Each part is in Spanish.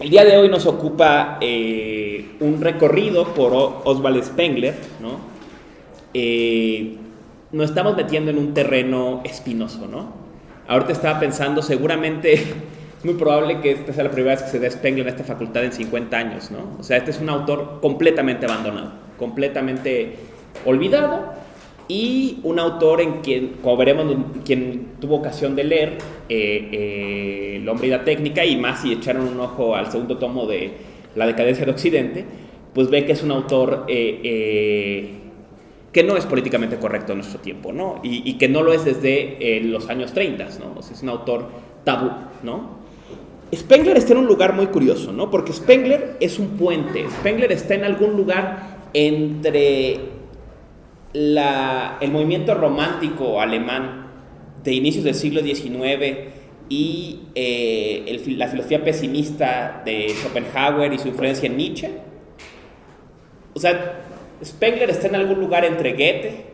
El día de hoy nos ocupa un recorrido por Oswald Spengler, ¿no? Nos estamos metiendo en un terreno espinoso, ¿no? Ahorita estaba pensando, seguramente es muy probable que esta sea la primera vez que se dé Spengler en esta facultad en 50 años, ¿no? O sea, este es un autor completamente abandonado, completamente olvidado, y un autor en quien, como veremos, quien tuvo ocasión de leer El hombre y la técnica, y más si echaron un ojo al segundo tomo de La decadencia de Occidente, pues ve que es un autor que no es políticamente correcto en nuestro tiempo, ¿no? Y que no lo es desde los años 30, ¿no? O sea, es un autor tabú, ¿no? Spengler está en un lugar muy curioso, ¿no? Porque Spengler es un puente. Spengler está en algún lugar entre el movimiento romántico alemán de inicios del siglo XIX y la filosofía pesimista de Schopenhauer y su influencia en Nietzsche. O sea, Spengler está en algún lugar entre Goethe,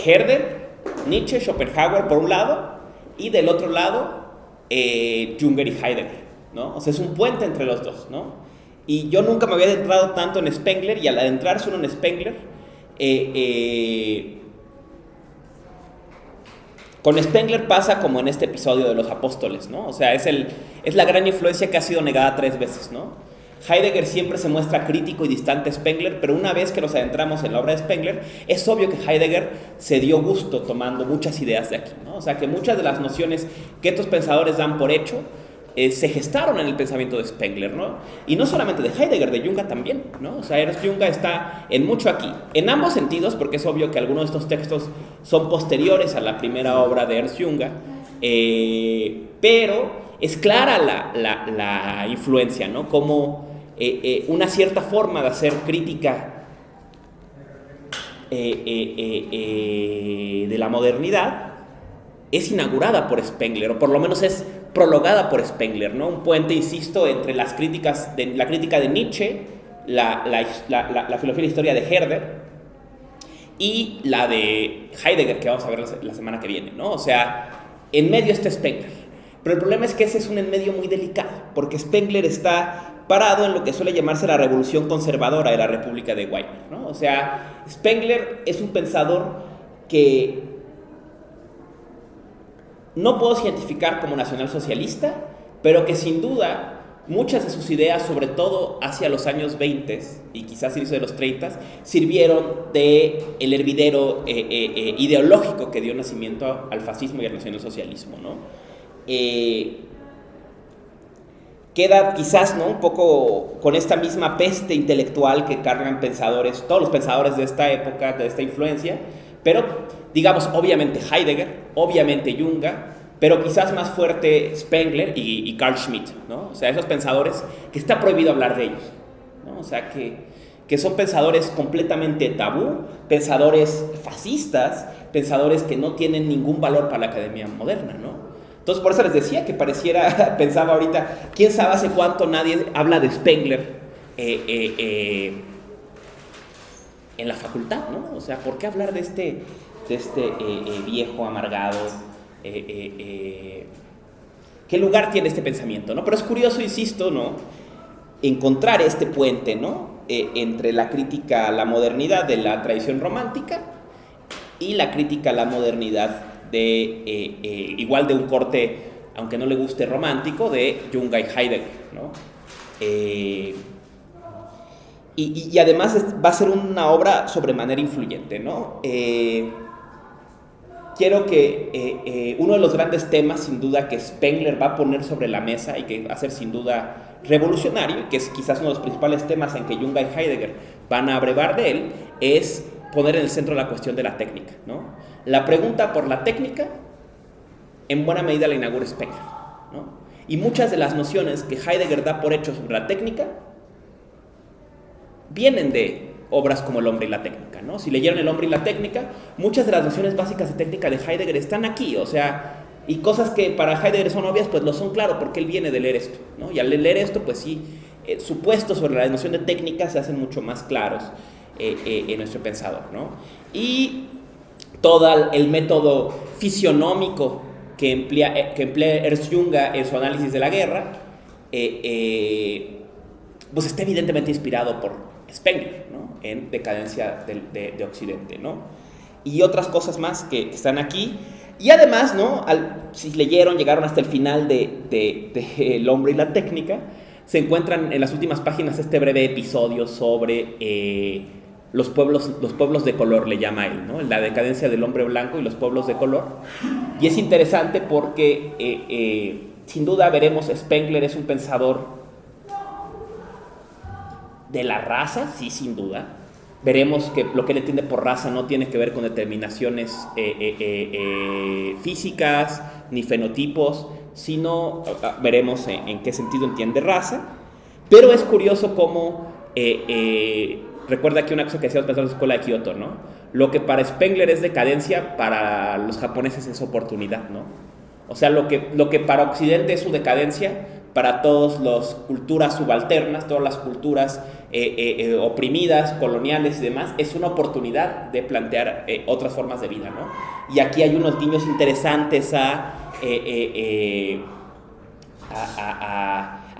Herder, Nietzsche, Schopenhauer por un lado, y del otro lado Junger y Heidegger, ¿no? O sea, es un puente entre los dos, ¿no? Y yo nunca me había adentrado tanto en Spengler, y al adentrarse uno en Spengler, con Spengler pasa como en este episodio de los apóstoles, ¿no? O sea, es la gran influencia que ha sido negada 3 veces, ¿no? Heidegger siempre se muestra crítico y distante a Spengler, pero una vez que nos adentramos en la obra de Spengler, es obvio que Heidegger se dio gusto tomando muchas ideas de aquí, ¿no? O sea, que muchas de las nociones que estos pensadores dan por hecho se gestaron en el pensamiento de Spengler, ¿no? Y no solamente de Heidegger, de Junga también, ¿no? O sea, Ernst Junga está en mucho aquí, en ambos sentidos, porque es obvio que algunos de estos textos son posteriores a la primera obra de Ernst Junga, pero es clara la influencia, ¿no? Como una cierta forma de hacer crítica de la modernidad es inaugurada por Spengler, o por lo menos es prologada por Spengler, ¿no? Un puente, insisto, entre la crítica de Nietzsche, la filosofía y la historia de Herder, y la de Heidegger, que vamos a ver la semana que viene, ¿no? O sea, en medio está Spengler. Pero el problema es que ese es un en medio muy delicado, porque Spengler está parado en lo que suele llamarse la revolución conservadora de la República de Weimar, ¿no? O sea, Spengler es un pensador que no puedo identificar como nacionalsocialista, pero que sin duda muchas de sus ideas, sobre todo hacia los años 20 y quizás inicio de los 30, sirvieron de el hervidero ideológico que dio nacimiento al fascismo y al nacionalsocialismo, ¿no? Queda quizás, ¿no?, un poco con esta misma peste intelectual que cargan pensadores, todos los pensadores de esta época, de esta influencia, pero digamos, obviamente Heidegger, obviamente Junga, pero quizás más fuerte Spengler y Carl Schmitt, ¿no? O sea, esos pensadores que está prohibido hablar de ellos, ¿no? O sea, que son pensadores completamente tabú, pensadores fascistas, pensadores que no tienen ningún valor para la academia moderna, ¿no? Entonces, por eso les decía que pareciera, pensaba ahorita, quién sabe hace cuánto nadie habla de Spengler en la facultad, ¿no? O sea, ¿por qué hablar de este viejo amargado? ¿Qué lugar tiene este pensamiento, ¿no? Pero es curioso, insisto, ¿no?, encontrar este puente, ¿no?, entre la crítica a la modernidad de la tradición romántica y la crítica a la modernidad de igual de un corte, aunque no le guste romántico, de Junga y Heidegger, ¿no? Y además va a ser una obra sobremanera influyente, ¿no? Quiero que uno de los grandes temas, sin duda, que Spengler va a poner sobre la mesa y que va a ser sin duda revolucionario, que es quizás uno de los principales temas en que Junga y Heidegger van a abrevar de él, es poner en el centro la cuestión de la técnica, ¿no? La pregunta por la técnica, en buena medida la inaugura Spengler, ¿no? Y muchas de las nociones que Heidegger da por hecho sobre la técnica vienen de obras como El hombre y la técnica, ¿no? Si leyeron El hombre y la técnica, muchas de las nociones básicas de técnica de Heidegger están aquí, o sea, y cosas que para Heidegger son obvias, pues lo son, claro, porque él viene de leer esto, ¿no? Y al leer esto, pues sí, supuestos sobre la noción de técnica se hacen mucho más claros en nuestro pensador, ¿no? Y todo el método fisionómico que emplea Ernst Junger en su análisis de la guerra, pues está evidentemente inspirado por Spengler, ¿no? En Decadencia de Occidente, ¿no? Y otras cosas más que están aquí. Y además, ¿no? Si leyeron, llegaron hasta el final de El hombre y la técnica, se encuentran en las últimas páginas este breve episodio sobre los pueblos de color, le llama él, ¿no? La decadencia del hombre blanco y los pueblos de color. Y es interesante porque sin duda veremos, Spengler es un pensador de la raza, sí, sin duda. Veremos que lo que él entiende por raza no tiene que ver con determinaciones físicas ni fenotipos, sino veremos en qué sentido entiende raza. Pero es curioso cómo, recuerda que una cosa que decía los pensadores de la escuela de Kioto, ¿no? Lo que para Spengler es decadencia, para los japoneses es oportunidad, ¿no? O sea, lo que para Occidente es su decadencia, para todas las culturas subalternas, todas las culturas oprimidas, coloniales y demás, es una oportunidad de plantear otras formas de vida, ¿no? Y aquí hay unos guiños interesantes a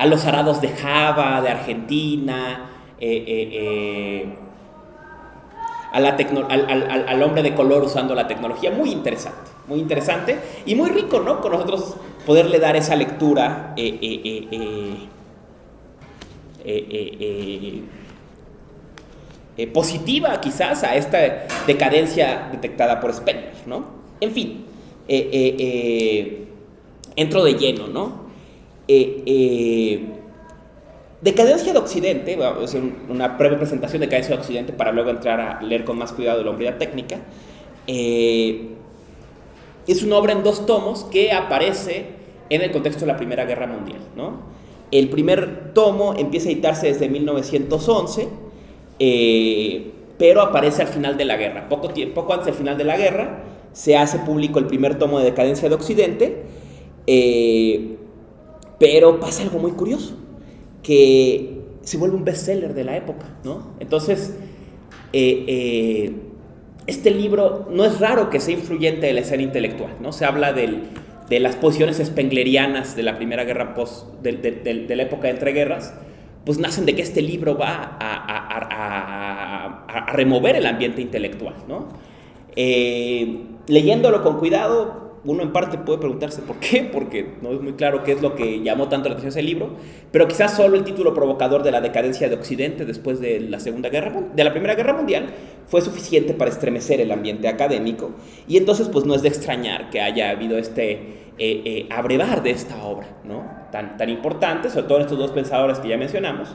los arados de Java, de Argentina, al hombre de color usando la tecnología. Muy interesante y muy rico, ¿no? Con nosotros poderle dar esa lectura positiva quizás a esta decadencia detectada por Spengler, ¿no? En fin, entro de lleno, ¿no? Decadencia de Occidente, voy a hacer una breve presentación de Decadencia de Occidente para luego entrar a leer con más cuidado El hombre y la técnica. Es una obra en 2 tomos que aparece en el contexto de la Primera Guerra Mundial, ¿no? El primer tomo empieza a editarse desde 1911, pero aparece al final de la guerra. Poco antes del final de la guerra se hace público el primer tomo de Decadencia de Occidente, pero pasa algo muy curioso, que se vuelve un bestseller de la época, ¿no? Entonces, este libro no es raro que sea influyente de la escena intelectual, ¿no? Se habla de las posiciones spenglerianas de la primera guerra de la época de entreguerras, pues nacen de que este libro va a remover el ambiente intelectual, ¿no? Leyéndolo con cuidado, uno en parte puede preguntarse por qué, porque no es muy claro qué es lo que llamó tanto la atención ese libro, pero quizás solo el título provocador de la decadencia de Occidente después de la Primera Guerra Mundial fue suficiente para estremecer el ambiente académico, y entonces pues no es de extrañar que haya habido este abrevar de esta obra, ¿no? tan importante, sobre todo en estos 2 pensadores que ya mencionamos,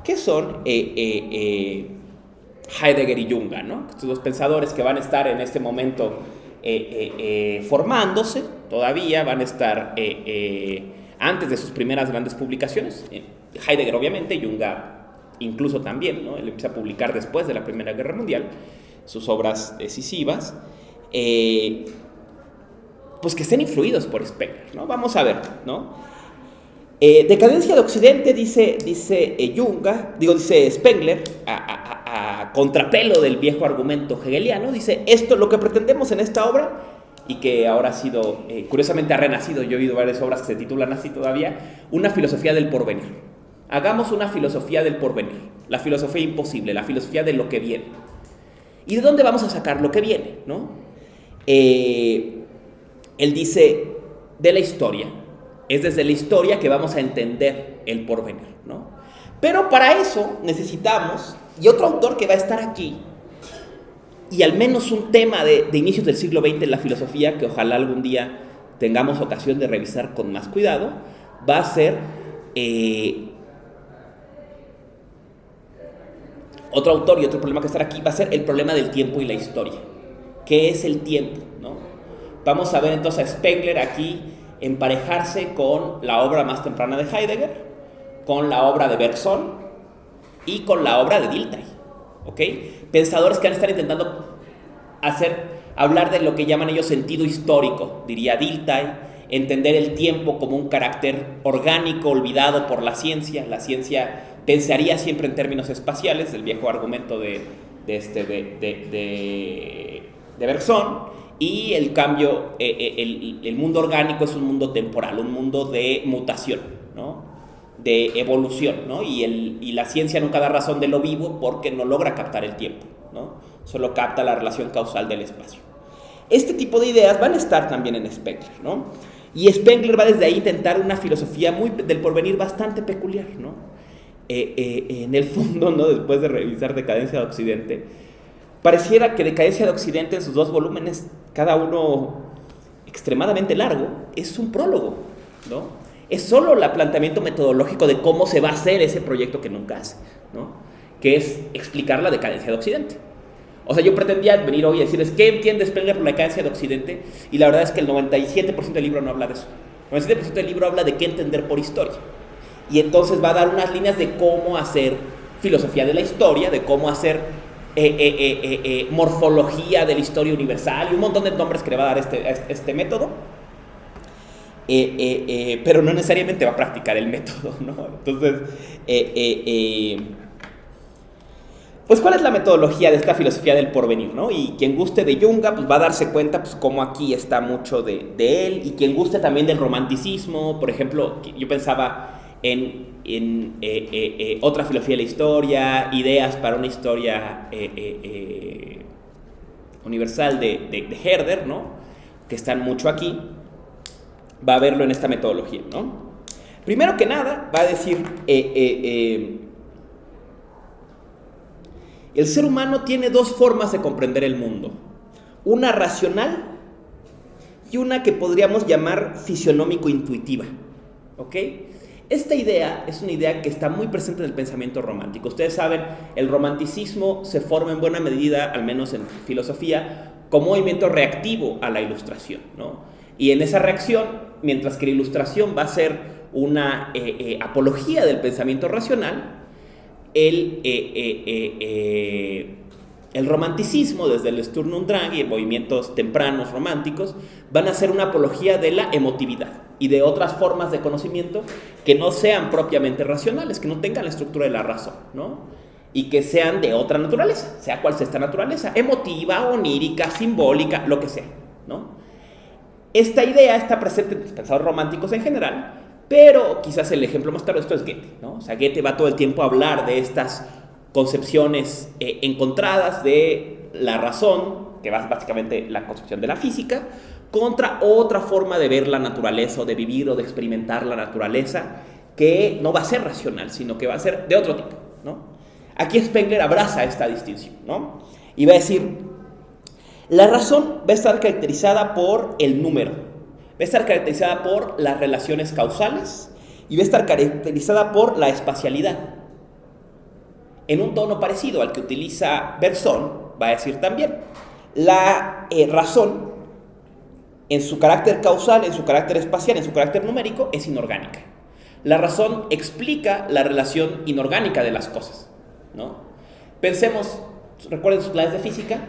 que son Heidegger y Junger, ¿no? Estos 2 pensadores que van a estar en este momento formándose, todavía van a estar antes de sus primeras grandes publicaciones. Heidegger obviamente, Junger incluso también, ¿no? Él empieza a publicar después de la Primera Guerra Mundial sus obras decisivas, pues que estén influidos por Spengler, ¿no? Vamos a ver, ¿no? Decadencia de Occidente, dice Spengler, a contrapelo del viejo argumento hegeliano, dice: esto, lo que pretendemos en esta obra, y que ahora ha sido, curiosamente ha renacido, yo he oído varias obras que se titulan así todavía, una filosofía del porvenir. Hagamos una filosofía del porvenir, la filosofía imposible, la filosofía de lo que viene. ¿Y de dónde vamos a sacar lo que viene, no? Él dice, de la historia. Es desde la historia que vamos a entender el porvenir, ¿no? Pero para eso necesitamos, y otro autor que va a estar aquí, y al menos un tema de inicios del siglo XX en la filosofía, que ojalá algún día tengamos ocasión de revisar con más cuidado, va a ser otro autor y otro problema que estar aquí, va a ser el problema del tiempo y la historia. ¿Qué es el tiempo, no? Vamos a ver entonces a Spengler aquí emparejarse con la obra más temprana de Heidegger, con la obra de Bergson y con la obra de Dilthey, ¿ok? Pensadores que van a estar intentando hablar de lo que llaman ellos sentido histórico, diría Dilthey, entender el tiempo como un carácter orgánico olvidado por la ciencia. La ciencia pensaría siempre en términos espaciales, del viejo argumento de Bergson. Y el cambio, el mundo orgánico es un mundo temporal, un mundo de mutación, ¿no? De evolución, ¿no? Y la ciencia nunca da razón de lo vivo porque no logra captar el tiempo, ¿no? Solo capta la relación causal del espacio. Este tipo de ideas van a estar también en Spengler, ¿no? Y Spengler va desde ahí a intentar una filosofía del porvenir bastante peculiar, ¿no? En el fondo, ¿no? Después de revisar Decadencia de Occidente, pareciera que Decadencia de Occidente en sus 2 volúmenes, cada uno extremadamente largo, es un prólogo, ¿no? Es solo el planteamiento metodológico de cómo se va a hacer ese proyecto que nunca hace, ¿no? Que es explicar la decadencia de Occidente. O sea, yo pretendía venir hoy y decirles qué entiende Spengler por la decadencia de Occidente, y la verdad es que el 97% del libro no habla de eso. El 97% del libro habla de qué entender por historia. Y entonces va a dar unas líneas de cómo hacer filosofía de la historia, de cómo hacer morfología de la historia universal y un montón de nombres que le va a dar este método. Pero no necesariamente va a practicar el método, ¿no? Entonces, pues, ¿cuál es la metodología de esta filosofía del porvenir, ¿no? Y quien guste de Junga, pues va a darse cuenta, pues, cómo aquí está mucho de él, y quien guste también del romanticismo, por ejemplo, yo pensaba en otra filosofía de la historia, ideas para una historia universal de Herder, ¿no? Que están mucho aquí, va a verlo en esta metodología, ¿no? Primero que nada, va a decir, el ser humano tiene 2 formas de comprender el mundo, una racional y una que podríamos llamar fisionómico-intuitiva, ¿ok? Esta idea es una idea que está muy presente en el pensamiento romántico. Ustedes saben, el romanticismo se forma en buena medida, al menos en filosofía, como movimiento reactivo a la Ilustración, ¿no? Y en esa reacción, mientras que la Ilustración va a ser una apología del pensamiento racional, el romanticismo, desde el Sturm und Drang y movimientos tempranos románticos, van a ser una apología de la emotividad y de otras formas de conocimiento que no sean propiamente racionales, que no tengan la estructura de la razón, ¿no? Y que sean de otra naturaleza, sea cual sea esta naturaleza, emotiva, onírica, simbólica, lo que sea, ¿no? Esta idea está presente en los pensadores románticos en general, pero quizás el ejemplo más claro de esto es Goethe, ¿no? O sea, Goethe va todo el tiempo a hablar de estas concepciones encontradas de la razón, que es básicamente la concepción de la física, contra otra forma de ver la naturaleza o de vivir o de experimentar la naturaleza, que no va a ser racional, sino que va a ser de otro tipo, ¿no? Aquí Spengler abraza esta distinción, ¿no? Y va a decir, la razón va a estar caracterizada por el número, va a estar caracterizada por las relaciones causales y va a estar caracterizada por la espacialidad. En un tono parecido al que utiliza Bergson, va a decir también, la razón, en su carácter causal, en su carácter espacial, en su carácter numérico, es inorgánica. La razón explica la relación inorgánica de las cosas, ¿no? Pensemos, recuerden sus clases de física,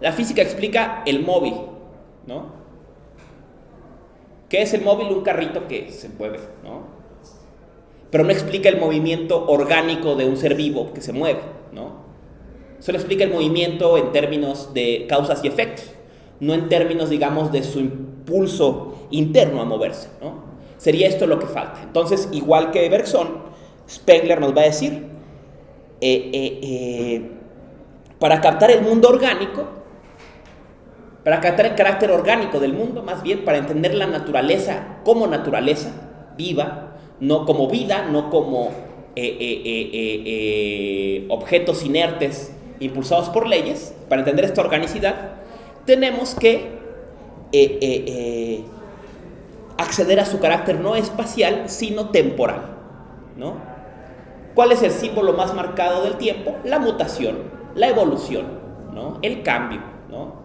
la física explica el móvil, ¿no? ¿Qué es el móvil? Un carrito que se mueve, ¿no? Pero no explica el movimiento orgánico de un ser vivo que se mueve, ¿no? Solo explica el movimiento en términos de causas y efectos, no en términos, digamos, de su impulso interno a moverse, ¿no? Sería esto lo que falta. Entonces, igual que Bergson, Spengler nos va a decir, para captar el mundo orgánico, para captar el carácter orgánico del mundo, más bien para entender la naturaleza como naturaleza viva, no como vida, no como objetos inertes impulsados por leyes, para entender esta organicidad, tenemos que acceder a su carácter no espacial, sino temporal, ¿no? ¿Cuál es el símbolo más marcado del tiempo? La mutación, la evolución, ¿no? El cambio, ¿no?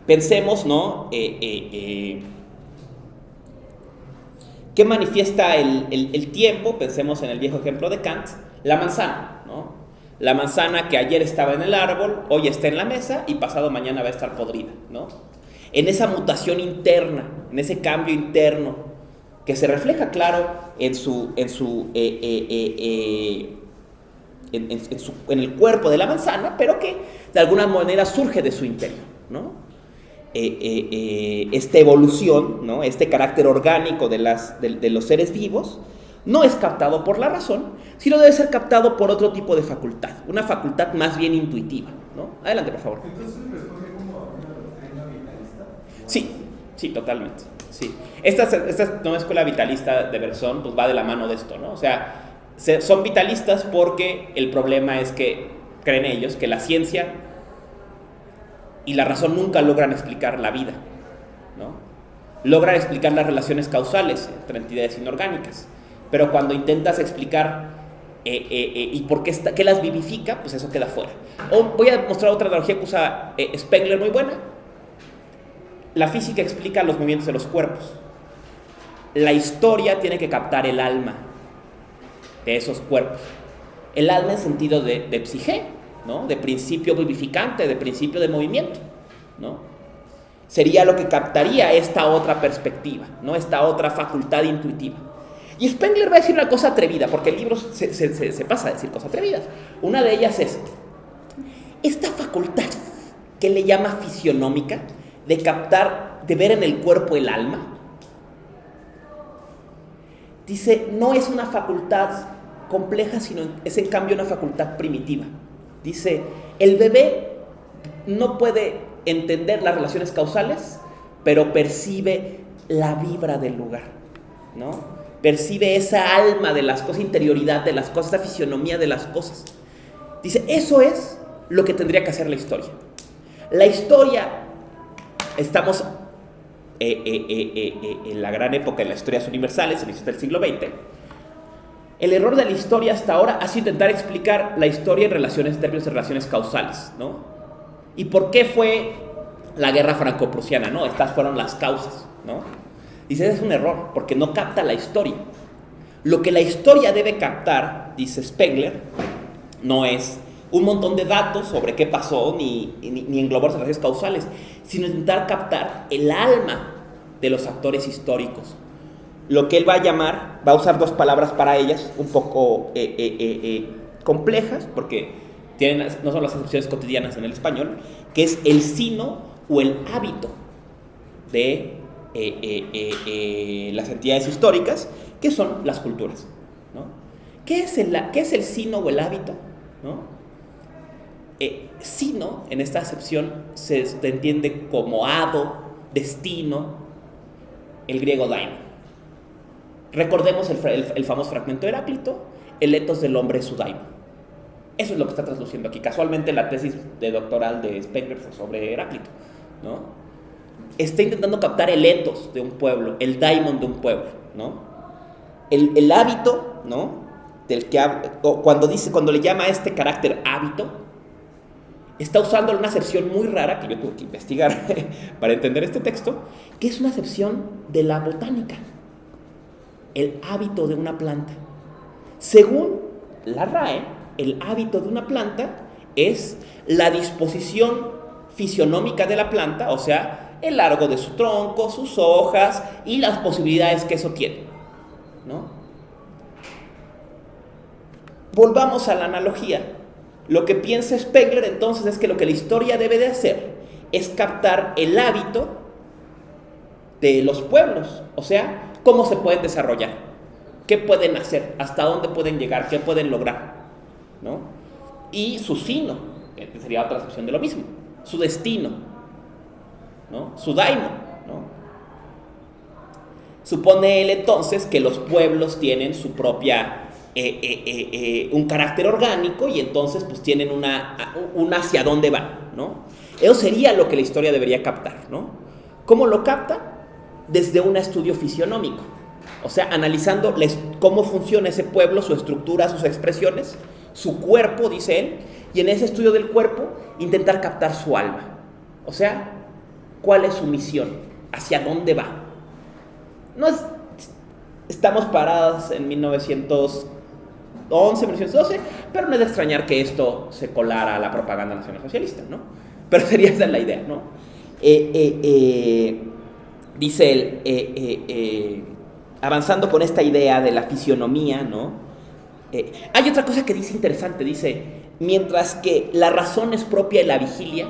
Pensemos, ¿no? ¿Qué manifiesta el tiempo? Pensemos en el viejo ejemplo de Kant, la manzana, ¿no? La manzana que ayer estaba en el árbol, hoy está en la mesa y pasado mañana va a estar podrida, ¿no? En esa mutación interna, en ese cambio interno, que se refleja, claro, en su en el cuerpo de la manzana, pero que de alguna manera surge de su interior, ¿no? Esta evolución, ¿no? Este carácter orgánico de los seres vivos no es captado por la razón, sino debe ser captado por otro tipo de facultad, una facultad más bien intuitiva, ¿no? Adelante, por favor. Entonces responde como a una doctrina vitalista. Sí, totalmente. Sí. Esta nueva escuela vitalista de Bersón pues va de la mano de esto, ¿no? O sea, son vitalistas porque el problema es que creen ellos que la ciencia y la razón nunca logran explicar la vida, ¿no? Logran explicar las relaciones causales entre entidades inorgánicas, pero cuando intentas explicar y por qué las vivifica, pues eso queda fuera. Voy a mostrar otra analogía que usa Spengler muy buena. La física explica los movimientos de los cuerpos. La historia tiene que captar el alma de esos cuerpos. El alma en sentido de psique, ¿no? De principio vivificante, de principio de movimiento, ¿no? Sería lo que captaría esta otra perspectiva, ¿no? Esta otra facultad intuitiva. Y Spengler va a decir una cosa atrevida, porque el libro se pasa a decir cosas atrevidas. Una de ellas es esta facultad que le llama fisionómica, de captar, de ver en el cuerpo el alma. Dice, no es una facultad compleja, sino es en cambio una facultad primitiva. Dice, el bebé no puede entender las relaciones causales, pero percibe la vibra del lugar, ¿no? Percibe esa alma de las cosas, interioridad de las cosas, esa fisionomía de las cosas. Dice, eso es lo que tendría que hacer la historia. La historia, estamos en la gran época de las historias universales, en el siglo XX. El error de la historia hasta ahora ha sido intentar explicar la historia en términos de relaciones causales, ¿no? ¿Y por qué fue la guerra franco-prusiana? ¿No? Estas fueron las causas, ¿no? Dice, ese es un error, porque no capta la historia. Lo que la historia debe captar, dice Spengler, no es un montón de datos sobre qué pasó, ni englobar las relaciones causales, sino intentar captar el alma de los actores históricos. Lo que él va a usar dos palabras para ellas, un poco complejas, porque no son las expresiones cotidianas en el español, que es el sino o el hábito de las entidades históricas, que son las culturas, ¿no? ¿Qué es el sino o el hábito? ¿No? Sino, en esta acepción, se entiende como hado, destino, el griego daimon. Recordemos el famoso fragmento de Heráclito, el etos del hombre es su daimon. Eso es lo que está traduciendo aquí. Casualmente la tesis de doctoral de Spengler fue sobre Heráclito, ¿no? Está intentando captar el etos de un pueblo, el daimon de un pueblo, ¿no? El hábito, ¿no? Del que cuando le llama a este carácter hábito, está usando una acepción muy rara que yo tuve que investigar para entender este texto, que es una acepción de la botánica, el hábito de una planta. Según la RAE, el hábito de una planta es la disposición fisionómica de la planta, o sea, el largo de su tronco, sus hojas y las posibilidades que eso tiene, ¿no? Volvamos a la analogía. Lo que piensa Spengler entonces es que lo que la historia debe de hacer es captar el hábito de los pueblos, o sea, cómo se pueden desarrollar, qué pueden hacer, hasta dónde pueden llegar, qué pueden lograr, ¿no? Y su sino, que sería otra acepción de lo mismo, su destino, ¿no? Su daimon, ¿no? Supone él entonces que los pueblos tienen su propia un carácter orgánico y entonces pues tienen una hacia dónde van, ¿no? Eso sería lo que la historia debería captar, ¿no? ¿Cómo lo capta? Desde un estudio fisionómico, o sea, analizando cómo funciona ese pueblo, su estructura, sus expresiones, su cuerpo, dice él, y en ese estudio del cuerpo intentar captar su alma, o sea, cuál es su misión, hacia dónde va. Estamos parados en 1911, 1912, pero no es de extrañar que esto se colara a la propaganda nacionalsocialista, ¿no? Pero sería esa la idea, ¿no? Dice él, avanzando con esta idea de la fisionomía, ¿no? Hay otra cosa que dice interesante, dice, mientras que la razón es propia de la vigilia,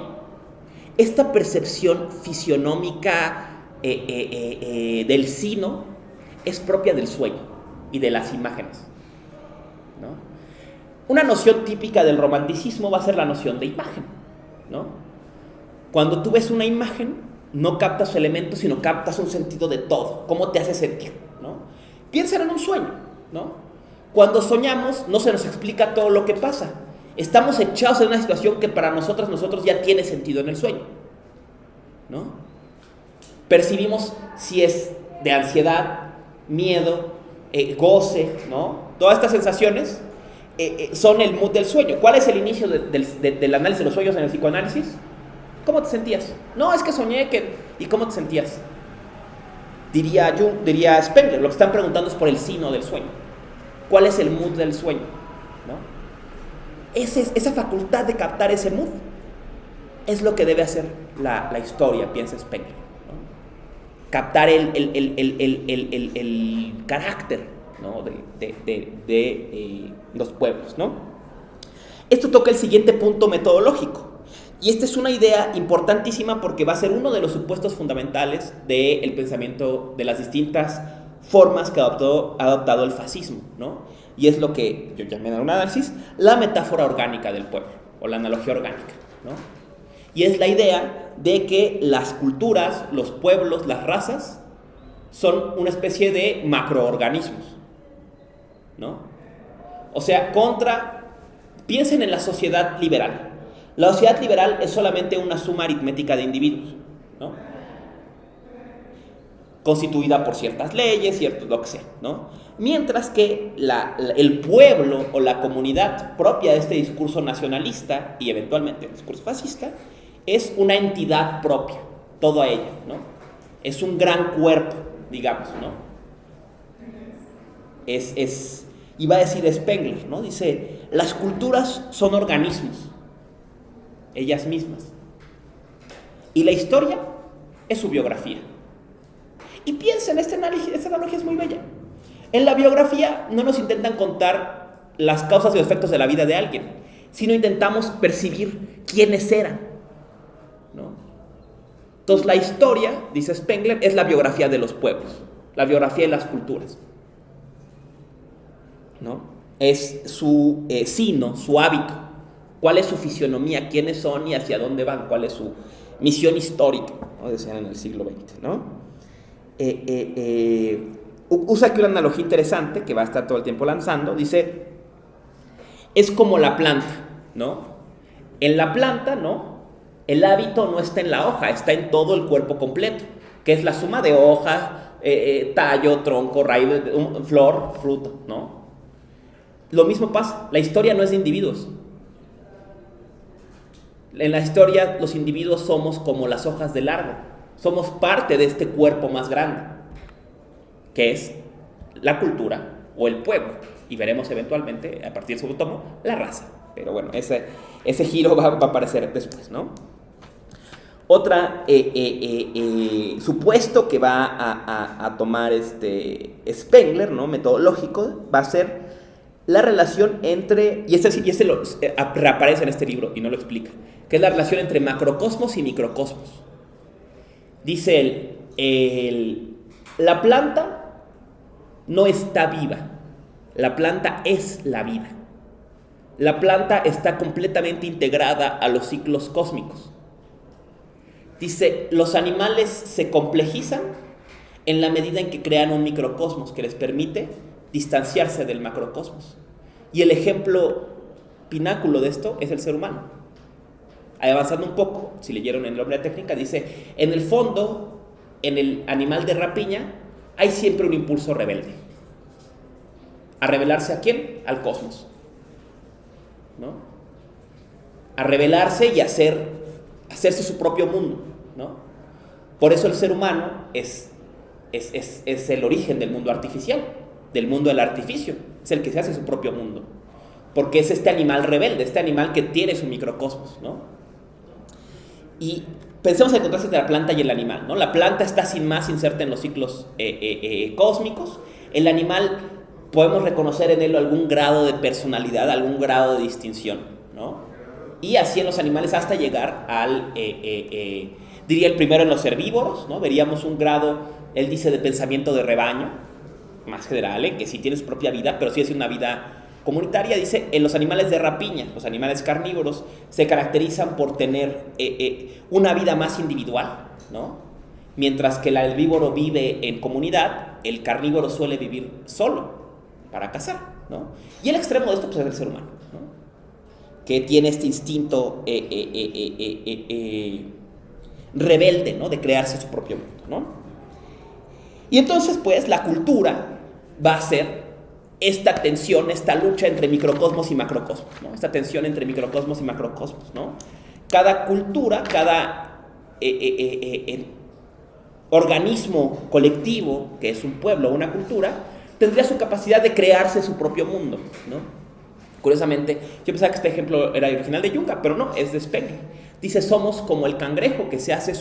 esta percepción fisionómica del sino es propia del sueño y de las imágenes, ¿no? Una noción típica del romanticismo va a ser la noción de imagen, ¿no? Cuando tú ves una imagen, no captas su elemento, sino captas un sentido de todo, cómo te hace sentir, ¿no? Piensa en un sueño, ¿no? Cuando soñamos, no se nos explica todo lo que pasa. Estamos echados en una situación que para nosotros ya tiene sentido en el sueño, ¿no? Percibimos si es de ansiedad, miedo, goce, ¿no? Todas estas sensaciones son el mood del sueño. ¿Cuál es el inicio del análisis de los sueños en el psicoanálisis? ¿Cómo te sentías? No, es que soñé que... ¿Y cómo te sentías? Diría Spengler, lo que están preguntando es por el sino del sueño. ¿Cuál es el mood del sueño? ¿No? Esa facultad de captar ese mood es lo que debe hacer la historia, piensa Spengler, ¿no? Captar el carácter, ¿no? de los pueblos, ¿no? Esto toca el siguiente punto metodológico. Y esta es una idea importantísima porque va a ser uno de los supuestos fundamentales del pensamiento de las distintas formas que ha adoptado el fascismo, ¿no? Y es lo que yo llamé en un análisis la metáfora orgánica del pueblo, o la analogía orgánica, ¿no? Y es la idea de que las culturas, los pueblos, las razas, son una especie de macroorganismos, ¿no? O sea, piensen en la sociedad liberal. La sociedad liberal es solamente una suma aritmética de individuos, ¿no? Constituida por ciertas leyes, lo que sea, ¿no? Mientras que el pueblo o la comunidad propia de este discurso nacionalista y eventualmente el discurso fascista es una entidad propia, toda ella, ¿no? Es un gran cuerpo, digamos, ¿no? Y va a decir Spengler, ¿no? Dice, las culturas son organismos, ellas mismas. Y la historia es su biografía. Y piensa en esta analogía es muy bella. En la biografía no nos intentan contar las causas y los efectos de la vida de alguien, sino intentamos percibir quiénes eran, ¿no? Entonces la historia, dice Spengler, es la biografía de los pueblos, la biografía de las culturas, ¿no? Es su sino, su hábito, cuál es su fisionomía, quiénes son y hacia dónde van, cuál es su misión histórica, ¿no? Decían en el siglo XX, ¿no? Usa aquí una analogía interesante que va a estar todo el tiempo lanzando. Dice, es como la planta, ¿no? En la planta, ¿no? El hábito no está en la hoja, está en todo el cuerpo completo, que es la suma de hoja, tallo, tronco, raíz, flor, fruto, ¿no? Lo mismo pasa, la historia no es de individuos. En la historia los individuos somos como las hojas del árbol, somos parte de este cuerpo más grande, que es la cultura o el pueblo, y veremos eventualmente, a partir del segundo tomo, la raza. Pero bueno, ese giro va a aparecer después, ¿no? Otra supuesto que va a tomar Spengler, ¿no? Metodológico, va a ser la relación entre, y este reaparece en este libro y no lo explica, que es la relación entre macrocosmos y microcosmos. Dice él, la planta no está viva, la planta es la vida. La planta está completamente integrada a los ciclos cósmicos. Dice, los animales se complejizan en la medida en que crean un microcosmos que les permite distanciarse del macrocosmos. Y el ejemplo pináculo de esto es el ser humano. Avanzando un poco, si leyeron en El hombre de técnica, dice, en el fondo, en el animal de rapiña, hay siempre un impulso rebelde. ¿A rebelarse a quién? Al cosmos, ¿no? A rebelarse y hacerse su propio mundo, ¿no? Por eso el ser humano es el origen del mundo artificial, del mundo del artificio, es el que se hace su propio mundo, porque es este animal rebelde, este animal que tiene su microcosmos, ¿no? Y pensemos en el contraste entre la planta y el animal, ¿no? La planta está sin más inserta en los ciclos cósmicos, el animal podemos reconocer en él algún grado de personalidad, algún grado de distinción, ¿no? Y así en los animales hasta llegar al, diría el primero en los herbívoros, ¿no? Veríamos un grado, él dice, de pensamiento de rebaño, más general, que sí tiene su propia vida, pero sí es una vida comunitaria. Dice, en los animales de rapiña, los animales carnívoros, se caracterizan por tener una vida más individual, ¿no? Mientras que el herbívoro vive en comunidad, el carnívoro suele vivir solo para cazar, ¿no? Y el extremo de esto pues, es el ser humano, ¿no? Que tiene este instinto rebelde, ¿no? De crearse su propio mundo, ¿no? Y entonces, pues, la cultura va a ser esta tensión, esta lucha entre microcosmos y macrocosmos, ¿no? Esta tensión entre microcosmos y macrocosmos, ¿no? Cada cultura, cada organismo colectivo, que es un pueblo o una cultura, tendría su capacidad de crearse su propio mundo, ¿no? Curiosamente, yo pensaba que este ejemplo era original de Juncker, pero no, es de Spengler. Dice, somos como el cangrejo que se hace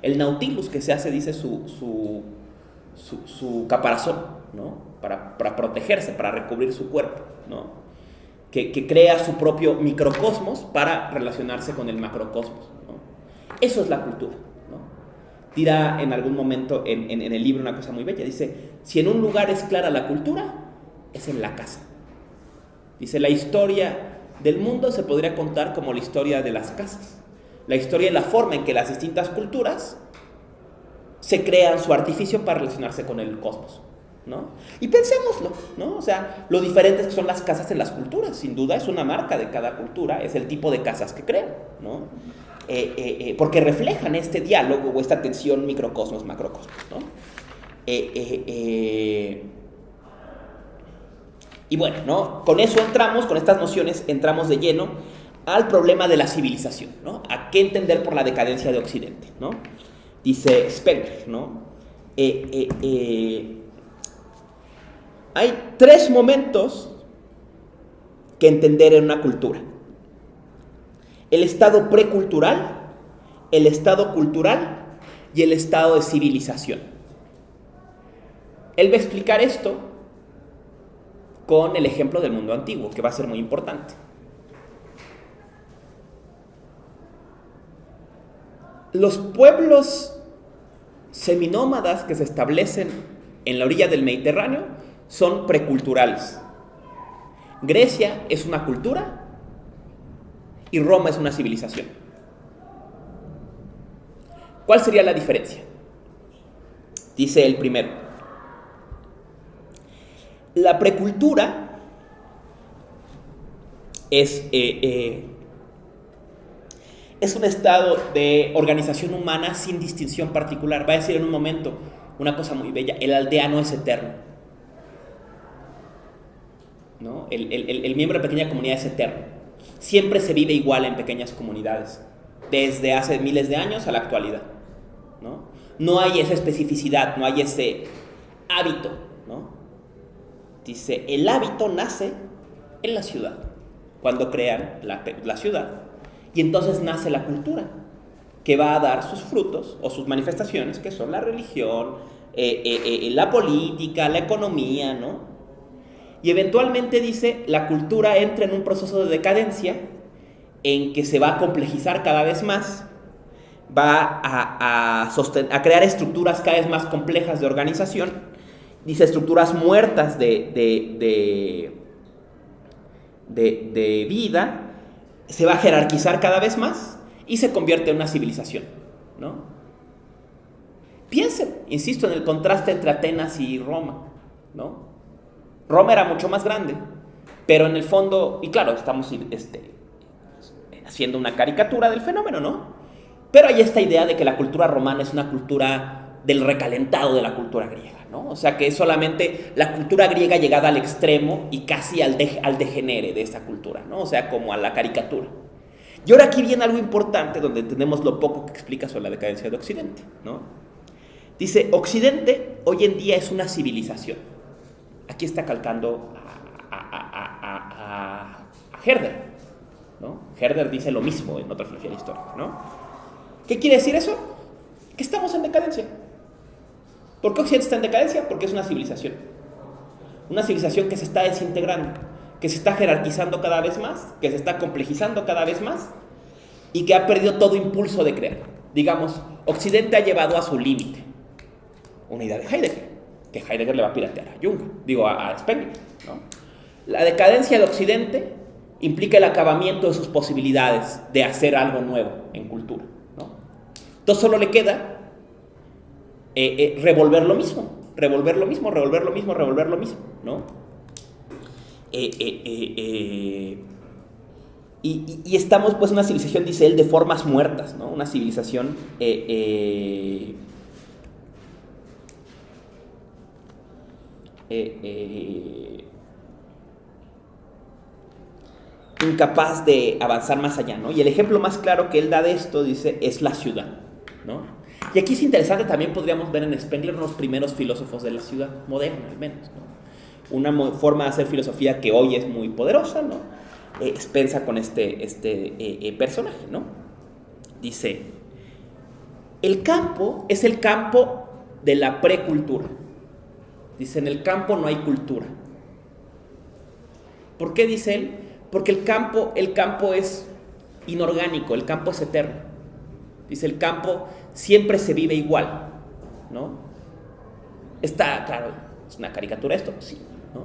el nautilus que se hace, dice, su caparazón, ¿no? Para protegerse, para recubrir su cuerpo, ¿no? Que crea su propio microcosmos para relacionarse con el macrocosmos, ¿no? Eso es la cultura, ¿no? Dirá en algún momento en el libro una cosa muy bella, dice, si en un lugar es clara la cultura, es en la casa. Dice, la historia del mundo se podría contar como la historia de las casas. La historia y la forma en que las distintas culturas se crean su artificio para relacionarse con el cosmos, ¿no? Y pensémoslo, ¿no? O sea, lo diferentes que son las casas en las culturas, sin duda es una marca de cada cultura, es el tipo de casas que crean, ¿no? Porque reflejan este diálogo o esta tensión microcosmos-macrocosmos, ¿no? Y bueno, ¿no? Con eso entramos, con estas nociones entramos de lleno al problema de la civilización, ¿no? A qué entender por la decadencia de Occidente, ¿no? Dice Spengler, ¿no? Hay tres momentos que entender en una cultura: el estado precultural, el estado cultural y el estado de civilización. Él va a explicar esto con el ejemplo del mundo antiguo, que va a ser muy importante. Los pueblos seminómadas que se establecen en la orilla del Mediterráneo son preculturales. Grecia es una cultura y Roma es una civilización. ¿Cuál sería la diferencia? Dice el primero. La precultura es un estado de organización humana sin distinción particular. Va a decir en un momento una cosa muy bella: el aldeano es eterno, ¿no? El miembro de pequeña comunidad es eterno. Siempre se vive igual en pequeñas comunidades, desde hace miles de años a la actualidad, ¿no? No hay esa especificidad, no hay ese hábito, ¿no? Dice, el hábito nace en la ciudad, cuando crean la ciudad, y entonces nace la cultura, que va a dar sus frutos o sus manifestaciones, que son la religión, la política, la economía, ¿no? Y eventualmente, dice, la cultura entra en un proceso de decadencia en que se va a complejizar cada vez más, va a crear estructuras cada vez más complejas de organización. Dice, estructuras muertas de vida, se va a jerarquizar cada vez más y se convierte en una civilización, ¿no? Piensen, insisto, en el contraste entre Atenas y Roma, ¿no? Roma era mucho más grande, pero en el fondo, y claro, estamos haciendo una caricatura del fenómeno, ¿no? Pero hay esta idea de que la cultura romana es una cultura del recalentado de la cultura griega, ¿no? O sea, que es solamente la cultura griega llegada al extremo y casi al degenere de esa cultura, ¿no? O sea, como a la caricatura. Y ahora aquí viene algo importante donde tenemos lo poco que explica sobre la decadencia de Occidente, ¿no? Dice, Occidente hoy en día es una civilización. Aquí está calcando a Herder, ¿no? Herder dice lo mismo en otra filosofía histórica, ¿no? ¿Qué quiere decir eso? Que estamos en decadencia. ¿Por qué Occidente está en decadencia? Porque es una civilización. Una civilización que se está desintegrando, que se está jerarquizando cada vez más, que se está complejizando cada vez más y que ha perdido todo impulso de crear. Digamos, Occidente ha llevado a su límite una idea de Heidegger, que Heidegger le va a piratear a Jung, a Spengler, ¿no? La decadencia de Occidente implica el acabamiento de sus posibilidades de hacer algo nuevo en cultura, ¿no? Entonces solo le queda revolver lo mismo, ¿no? Y estamos pues en una civilización, dice él, de formas muertas, ¿no? Una civilización incapaz de avanzar más allá, ¿no? Y el ejemplo más claro que él da de esto, dice, es la ciudad, ¿no? Y aquí es interesante, también podríamos ver en Spengler los primeros filósofos de la ciudad moderna, al menos, ¿no? Una forma de hacer filosofía que hoy es muy poderosa, ¿no? Spencer con este personaje, ¿no? Dice, el campo es el campo de la precultura. Dice, en el campo no hay cultura. ¿Por qué dice él? Porque el campo es inorgánico, el campo es eterno. Dice, el campo siempre se vive igual, ¿no? Está, claro, es una caricatura esto, sí, ¿no?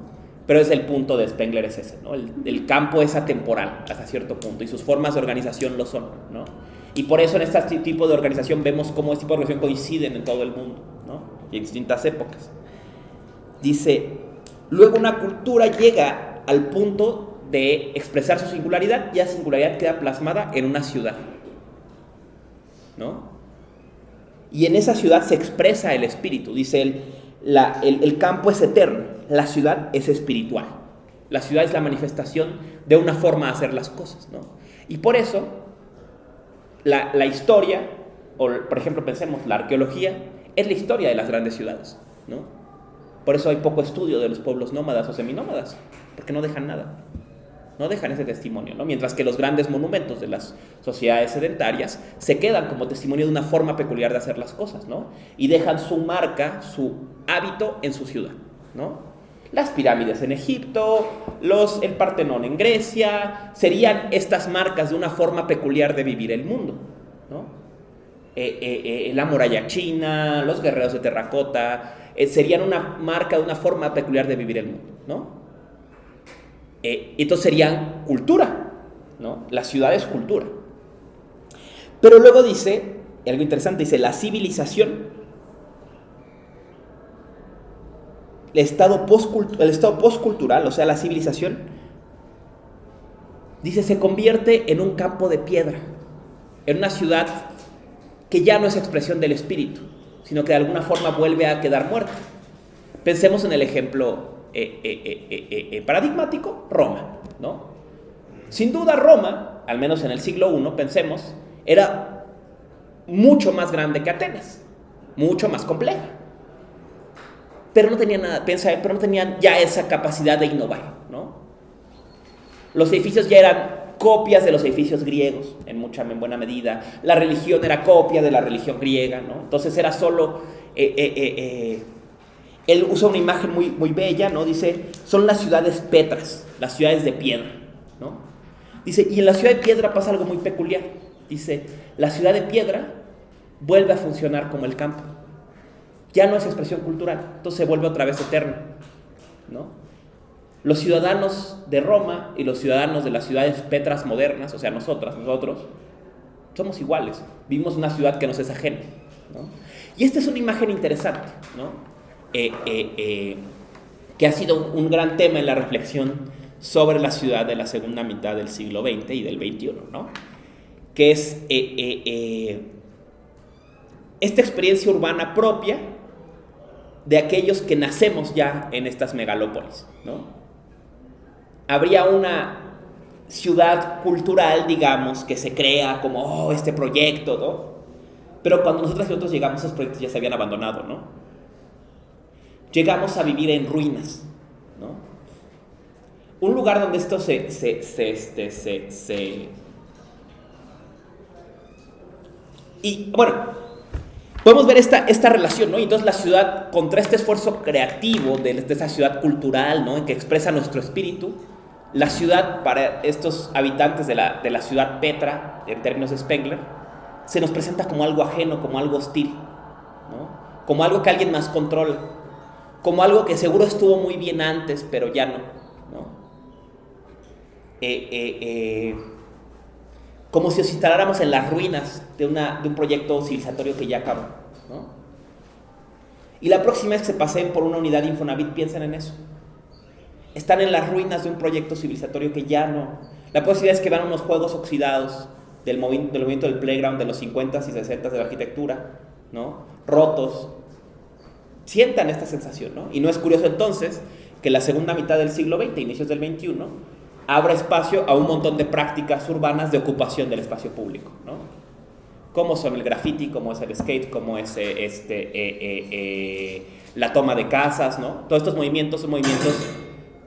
Pero es el punto de Spengler, es ese, ¿no? El campo es atemporal hasta cierto punto y sus formas de organización lo son, ¿no? Y por eso en este tipo de organización vemos cómo este tipo de organización coinciden en todo el mundo, ¿no? Y en distintas épocas. Dice, luego una cultura llega al punto de expresar su singularidad y esa singularidad queda plasmada en una ciudad, ¿no? Y en esa ciudad se expresa el espíritu. Dice él, el campo es eterno, la ciudad es espiritual. La ciudad es la manifestación de una forma de hacer las cosas, ¿no? Y por eso la historia, o por ejemplo pensemos, la arqueología es la historia de las grandes ciudades, ¿no? Por eso hay poco estudio de los pueblos nómadas o seminómadas, porque no dejan nada, no dejan ese testimonio, ¿no? Mientras que los grandes monumentos de las sociedades sedentarias se quedan como testimonio de una forma peculiar de hacer las cosas, ¿no? Y dejan su marca, su hábito en su ciudad, ¿no? Las pirámides en Egipto, el Partenón en Grecia, serían estas marcas de una forma peculiar de vivir el mundo, ¿no? La muralla china, los guerreros de terracota, serían una marca de una forma peculiar de vivir el mundo, ¿no? Entonces serían cultura, ¿no? La ciudad es cultura. Pero luego dice, algo interesante, dice, la civilización, el estado postcultural, o sea, la civilización, dice, se convierte en un campo de piedra, en una ciudad que ya no es expresión del espíritu, sino que de alguna forma vuelve a quedar muerta. Pensemos en el ejemplo paradigmático, Roma, ¿no? Sin duda Roma, al menos en el siglo I, pensemos, era mucho más grande que Atenas, mucho más compleja. Pero no tenía nada, pero no tenían ya esa capacidad de innovar, ¿no? Los edificios ya eran copias de los edificios griegos, en buena medida. La religión era copia de la religión griega, ¿no? Entonces era solo... él usa una imagen muy, muy bella, ¿no? Dice, son las ciudades petras, las ciudades de piedra, ¿no? Dice, y en la ciudad de piedra pasa algo muy peculiar. Dice, la ciudad de piedra vuelve a funcionar como el campo. Ya no es expresión cultural, entonces se vuelve otra vez eterno, ¿no? Los ciudadanos de Roma y los ciudadanos de las ciudades petras modernas, o sea, nosotros, somos iguales. Vivimos en una ciudad que nos es ajena, ¿no? Y esta es una imagen interesante, ¿no? Que ha sido un gran tema en la reflexión sobre la ciudad de la segunda mitad del siglo XX y del XXI, ¿no? Que es esta experiencia urbana propia de aquellos que nacemos ya en estas megalópolis, ¿no? Habría una ciudad cultural, digamos, que se crea como, este proyecto, ¿no? Pero cuando nosotros llegamos, esos proyectos ya se habían abandonado, ¿no? Llegamos a vivir en ruinas, ¿no? Un lugar donde esto y bueno, podemos ver esta relación, ¿no? Y entonces la ciudad, contra este esfuerzo creativo de esta ciudad cultural, ¿no? En que expresa nuestro espíritu, la ciudad para estos habitantes de la ciudad Petra, en términos de Spengler, se nos presenta como algo ajeno, como algo hostil, ¿no? Como algo que alguien más controla, como algo que seguro estuvo muy bien antes, pero ya no, ¿no? Como si nos instaláramos en las ruinas de un proyecto civilizatorio que ya acabó, ¿no? Y la próxima vez que se paseen por una unidad de Infonavit, piensen en eso. Están en las ruinas de un proyecto civilizatorio que ya no. La posibilidad es que vean unos juegos oxidados del movimiento del playground de los 50s y 60s de la arquitectura, ¿no? Rotos. Sientan esta sensación, ¿no? Y no es curioso entonces que la segunda mitad del siglo XX, inicios del XXI, abra espacio a un montón de prácticas urbanas de ocupación del espacio público, ¿no? Como son el graffiti, como es el skate, como es la toma de casas, ¿no? Todos estos movimientos son movimientos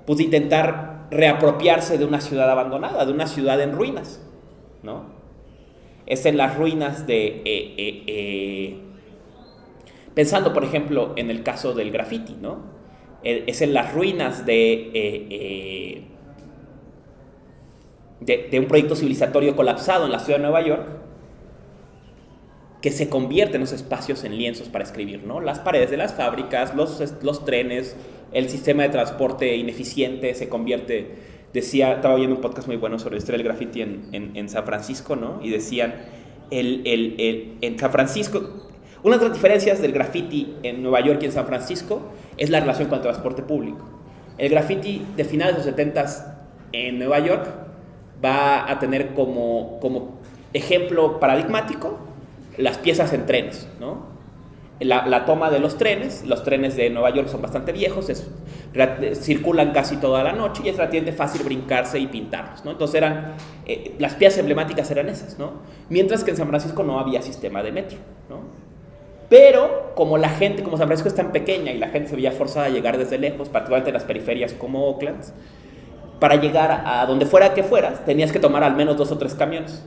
pues, de intentar reapropiarse de una ciudad abandonada, de una ciudad en ruinas, ¿no? Es en las ruinas pensando, por ejemplo, en el caso del graffiti, ¿no? Es en las ruinas de un proyecto civilizatorio colapsado en la ciudad de Nueva York que se convierte en esos espacios en lienzos para escribir, ¿no? Las paredes de las fábricas, los trenes, el sistema de transporte ineficiente se convierte. Estaba oyendo un podcast muy bueno sobre la historia del graffiti en San Francisco, ¿no? Y decían, en San Francisco, una de las diferencias del graffiti en Nueva York y en San Francisco es la relación con el transporte público. El graffiti de finales de los 70s en Nueva York va a tener como ejemplo paradigmático las piezas en trenes, ¿no? La toma de los trenes de Nueva York son bastante viejos, circulan casi toda la noche y es relativamente fácil brincarse y pintarlos, ¿no? Entonces las piezas emblemáticas eran esas, ¿no? Mientras que en San Francisco no había sistema de metro, ¿no? Pero como San Francisco es tan pequeña y la gente se veía forzada a llegar desde lejos, particularmente en las periferias como Oakland, para llegar a donde fuera que fueras, tenías que tomar al menos 2 o 3 camiones.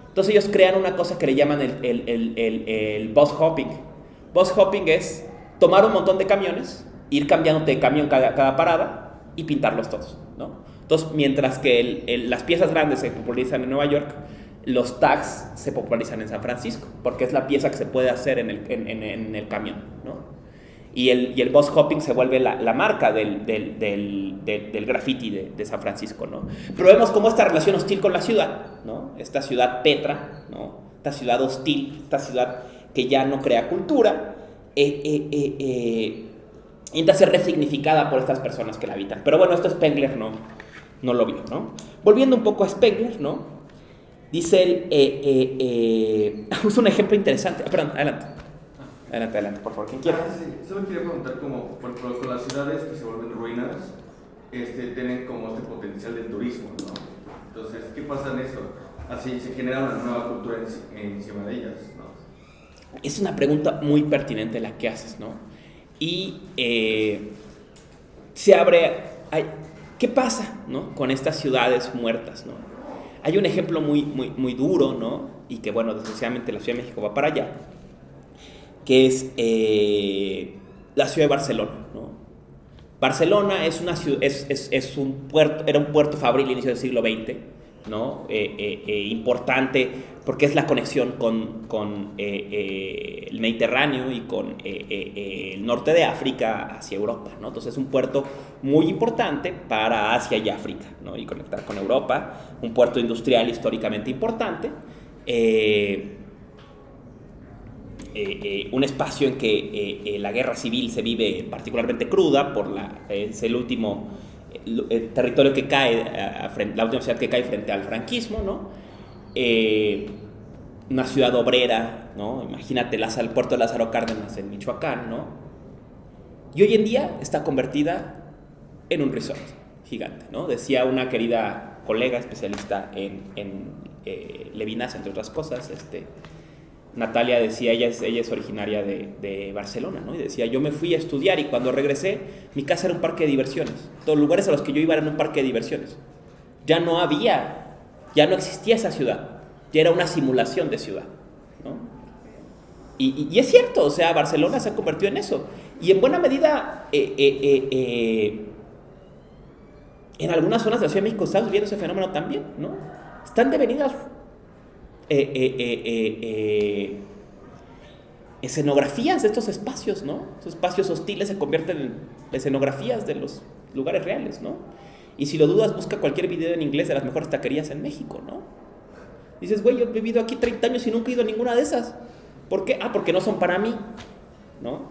Entonces ellos crean una cosa que le llaman el bus hopping. Bus hopping es tomar un montón de camiones, ir cambiándote de camión cada parada y pintarlos todos, ¿no? Entonces, mientras que las piezas grandes se popularizan en Nueva York, los tags se popularizan en San Francisco, porque es la pieza que se puede hacer en el camión, ¿no? Y el bus hopping se vuelve la marca del graffiti de San Francisco, ¿no? Pero vemos cómo esta relación hostil con la ciudad, ¿no? Esta ciudad Petra, ¿no? Esta ciudad hostil, esta ciudad que ya no crea cultura, intenta ser resignificada por estas personas que la habitan. Pero bueno, esto Spengler no lo vio, ¿no? Volviendo un poco a Spengler, ¿no? Dice él, es un ejemplo interesante. Perdón, adelante. Adelante, por favor, ¿quién quiere? Sí. Solo quería preguntar cómo, por ejemplo, con las ciudades que se vuelven ruinas, tienen como este potencial del turismo, ¿no? Entonces, ¿qué pasa en eso? Así se genera una nueva cultura encima de ellas, ¿no? Es una pregunta muy pertinente la que haces, ¿no? Y se abre... ¿Qué pasa, ¿no? Con estas ciudades muertas, ¿no? Hay un ejemplo muy duro, ¿no? Y que, bueno, desgraciadamente la Ciudad de México va para allá, que es la ciudad de Barcelona, ¿no? Barcelona es una ciudad, es un puerto, era un puerto fabril al inicio del siglo XX, ¿no? Importante porque es la conexión con el Mediterráneo y con el norte de África hacia Europa, ¿no? Entonces es un puerto muy importante para Asia y África, ¿no? Y conectar con Europa, un puerto industrial históricamente importante. Un espacio en que la guerra civil se vive particularmente cruda, es el último territorio que cae, la última ciudad que cae frente al franquismo, ¿no? Una ciudad obrera, ¿no? Imagínate el puerto de Lázaro Cárdenas en Michoacán, ¿no? Y hoy en día está convertida en un resort gigante, ¿no? Decía una querida colega especialista en Levinas, entre otras cosas, Natalia decía, ella es originaria de Barcelona, ¿no? Y decía, yo me fui a estudiar y cuando regresé, mi casa era un parque de diversiones. Todos los lugares a los que yo iba eran un parque de diversiones. Ya no existía esa ciudad. Ya era una simulación de ciudad, ¿no? Y es cierto, o sea, Barcelona se ha convertido en eso. Y en buena medida, en algunas zonas de la Ciudad de México estamos viendo ese fenómeno también, ¿no? Están devenidas escenografías de estos espacios, ¿no? Esos espacios hostiles se convierten en escenografías de los lugares reales, ¿no? Y si lo dudas, busca cualquier video en inglés de las mejores taquerías en México, ¿no? Dices, güey, yo he vivido aquí 30 años y nunca he ido a ninguna de esas. ¿Por qué? Porque no son para mí, ¿no?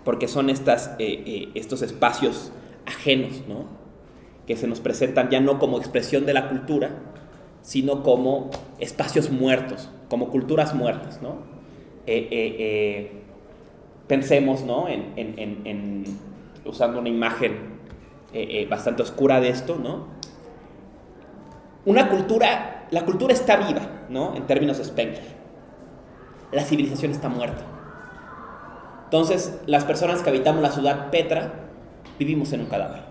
Porque son estos espacios ajenos, ¿no? Que se nos presentan ya no como expresión de la cultura, sino como espacios muertos, como culturas muertas, ¿no? Pensemos, ¿no? Usando una imagen bastante oscura de esto, ¿no? La cultura está viva, ¿no? En términos de Spengler. La civilización está muerta. Entonces, las personas que habitamos la ciudad Petra vivimos en un cadáver.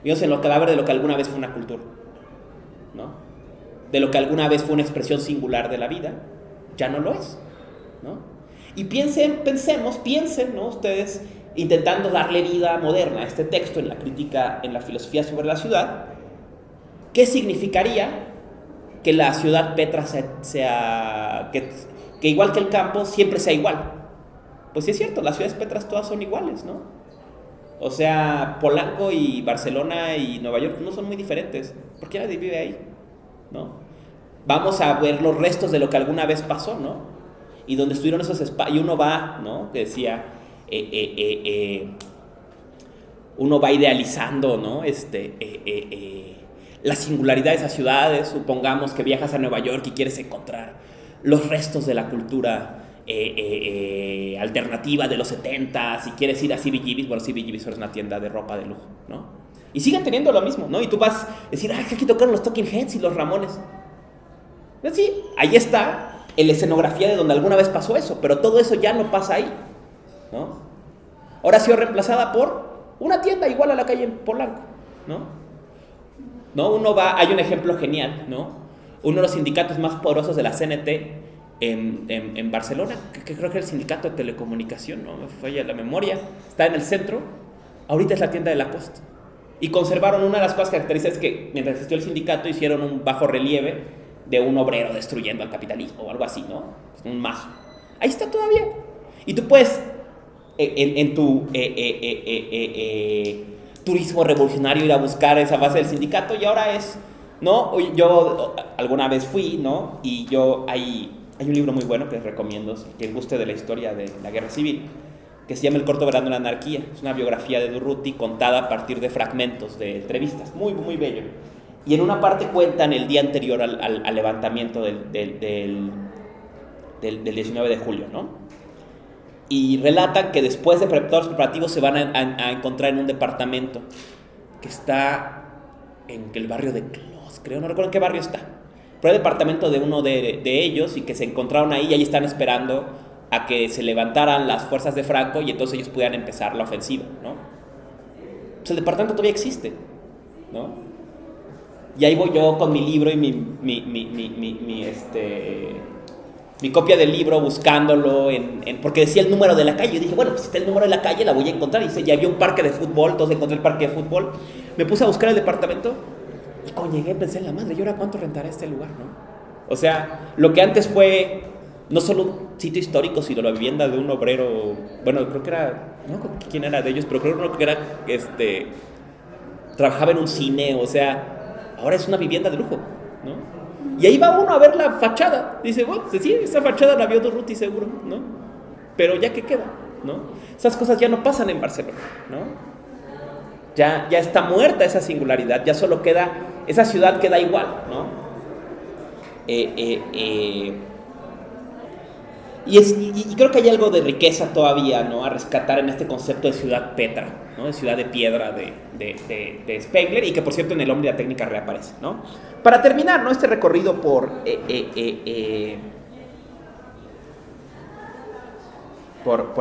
Vivimos en el cadáver de lo que alguna vez fue una cultura, ¿no? De lo que alguna vez fue una expresión singular de la vida, ya no lo es, ¿no? Y piensen, ¿no? Ustedes intentando darle vida moderna a este texto en la crítica, en la filosofía sobre la ciudad, ¿qué significaría que la ciudad Petra sea que igual que el campo siempre sea igual? Pues sí es cierto, las ciudades Petras todas son iguales, ¿no? O sea, Polanco y Barcelona y Nueva York no son muy diferentes. ¿Por qué nadie vive ahí? ¿No? Vamos a ver los restos de lo que alguna vez pasó, ¿no? Y donde estuvieron esos espacios, y uno va, ¿no? Que decía, uno va idealizando, ¿no? La singularidad de esas ciudades. Supongamos que viajas a Nueva York y quieres encontrar los restos de la cultura alternativa de los 70, si quieres ir a CBGB's, bueno, CBGB's es una tienda de ropa de lujo, ¿no? Y siguen teniendo lo mismo, ¿no? Y tú vas a decir, ay, que aquí tocaron los Talking Heads y los Ramones. Pues sí, ahí está la escenografía de donde alguna vez pasó eso, pero todo eso ya no pasa ahí, ¿no? Ahora ha sido reemplazada por una tienda igual a la calle en Polanco, ¿no? Uno va, hay un ejemplo genial, ¿no? Uno de los sindicatos más poderosos de la CNT en Barcelona, que creo que es el sindicato de telecomunicación, no me falla la memoria, está en el centro, ahorita es la tienda de Lacoste. Y conservaron, una de las cosas características es que mientras existió el sindicato hicieron un bajo relieve de un obrero destruyendo al capitalismo o algo así, ¿no? Un mazo. Ahí está todavía. Y tú puedes, en tu turismo revolucionario, ir a buscar esa base del sindicato, y ahora es, ¿no? Yo alguna vez fui, ¿no? Y hay un libro muy bueno que les recomiendo, quien guste de la historia de la guerra civil, que se llama El corto verano de la anarquía. Es una biografía de Durruti contada a partir de fragmentos de entrevistas, muy, muy bello. Y en una parte cuentan el día anterior al levantamiento del 19 de julio, ¿no? Y relatan que después de todos los preparativos se van a encontrar en un departamento que está en el barrio de Clos, creo, no recuerdo en qué barrio está, pero el departamento de uno de ellos, y que se encontraron ahí, y ahí están esperando a que se levantaran las fuerzas de Franco y entonces ellos pudieran empezar la ofensiva, ¿no? Pues el departamento todavía existe, ¿no? Y ahí voy yo con mi libro y mi copia del libro buscándolo porque decía el número de la calle. Yo dije, bueno, pues si está el número de la calle la voy a encontrar. Y dice, ya había un parque de fútbol, entonces encontré el parque de fútbol. Me puse a buscar el departamento y cuando llegué pensé en la madre, ¿y ahora cuánto rentará este lugar, no? O sea, lo que antes fue no solo un sitio histórico, sino la vivienda de un obrero, bueno, creo que era, no sé quién era de ellos, pero creo que era, trabajaba en un cine, o sea, ahora es una vivienda de lujo, ¿no? Y ahí va uno a ver la fachada, dice, bueno, sí, esa fachada la vio Durruti seguro, ¿no? Pero ya que queda, ¿no? Esas cosas ya no pasan en Barcelona, ¿no? Ya está muerta esa singularidad, ya solo queda, esa ciudad queda igual, ¿no? Y creo que hay algo de riqueza todavía, ¿no? A rescatar en este concepto de ciudad Petra, ¿no? De ciudad de piedra de Spengler, y que por cierto en El hombre y la técnica reaparece, ¿no? Para terminar, ¿no? Este recorrido por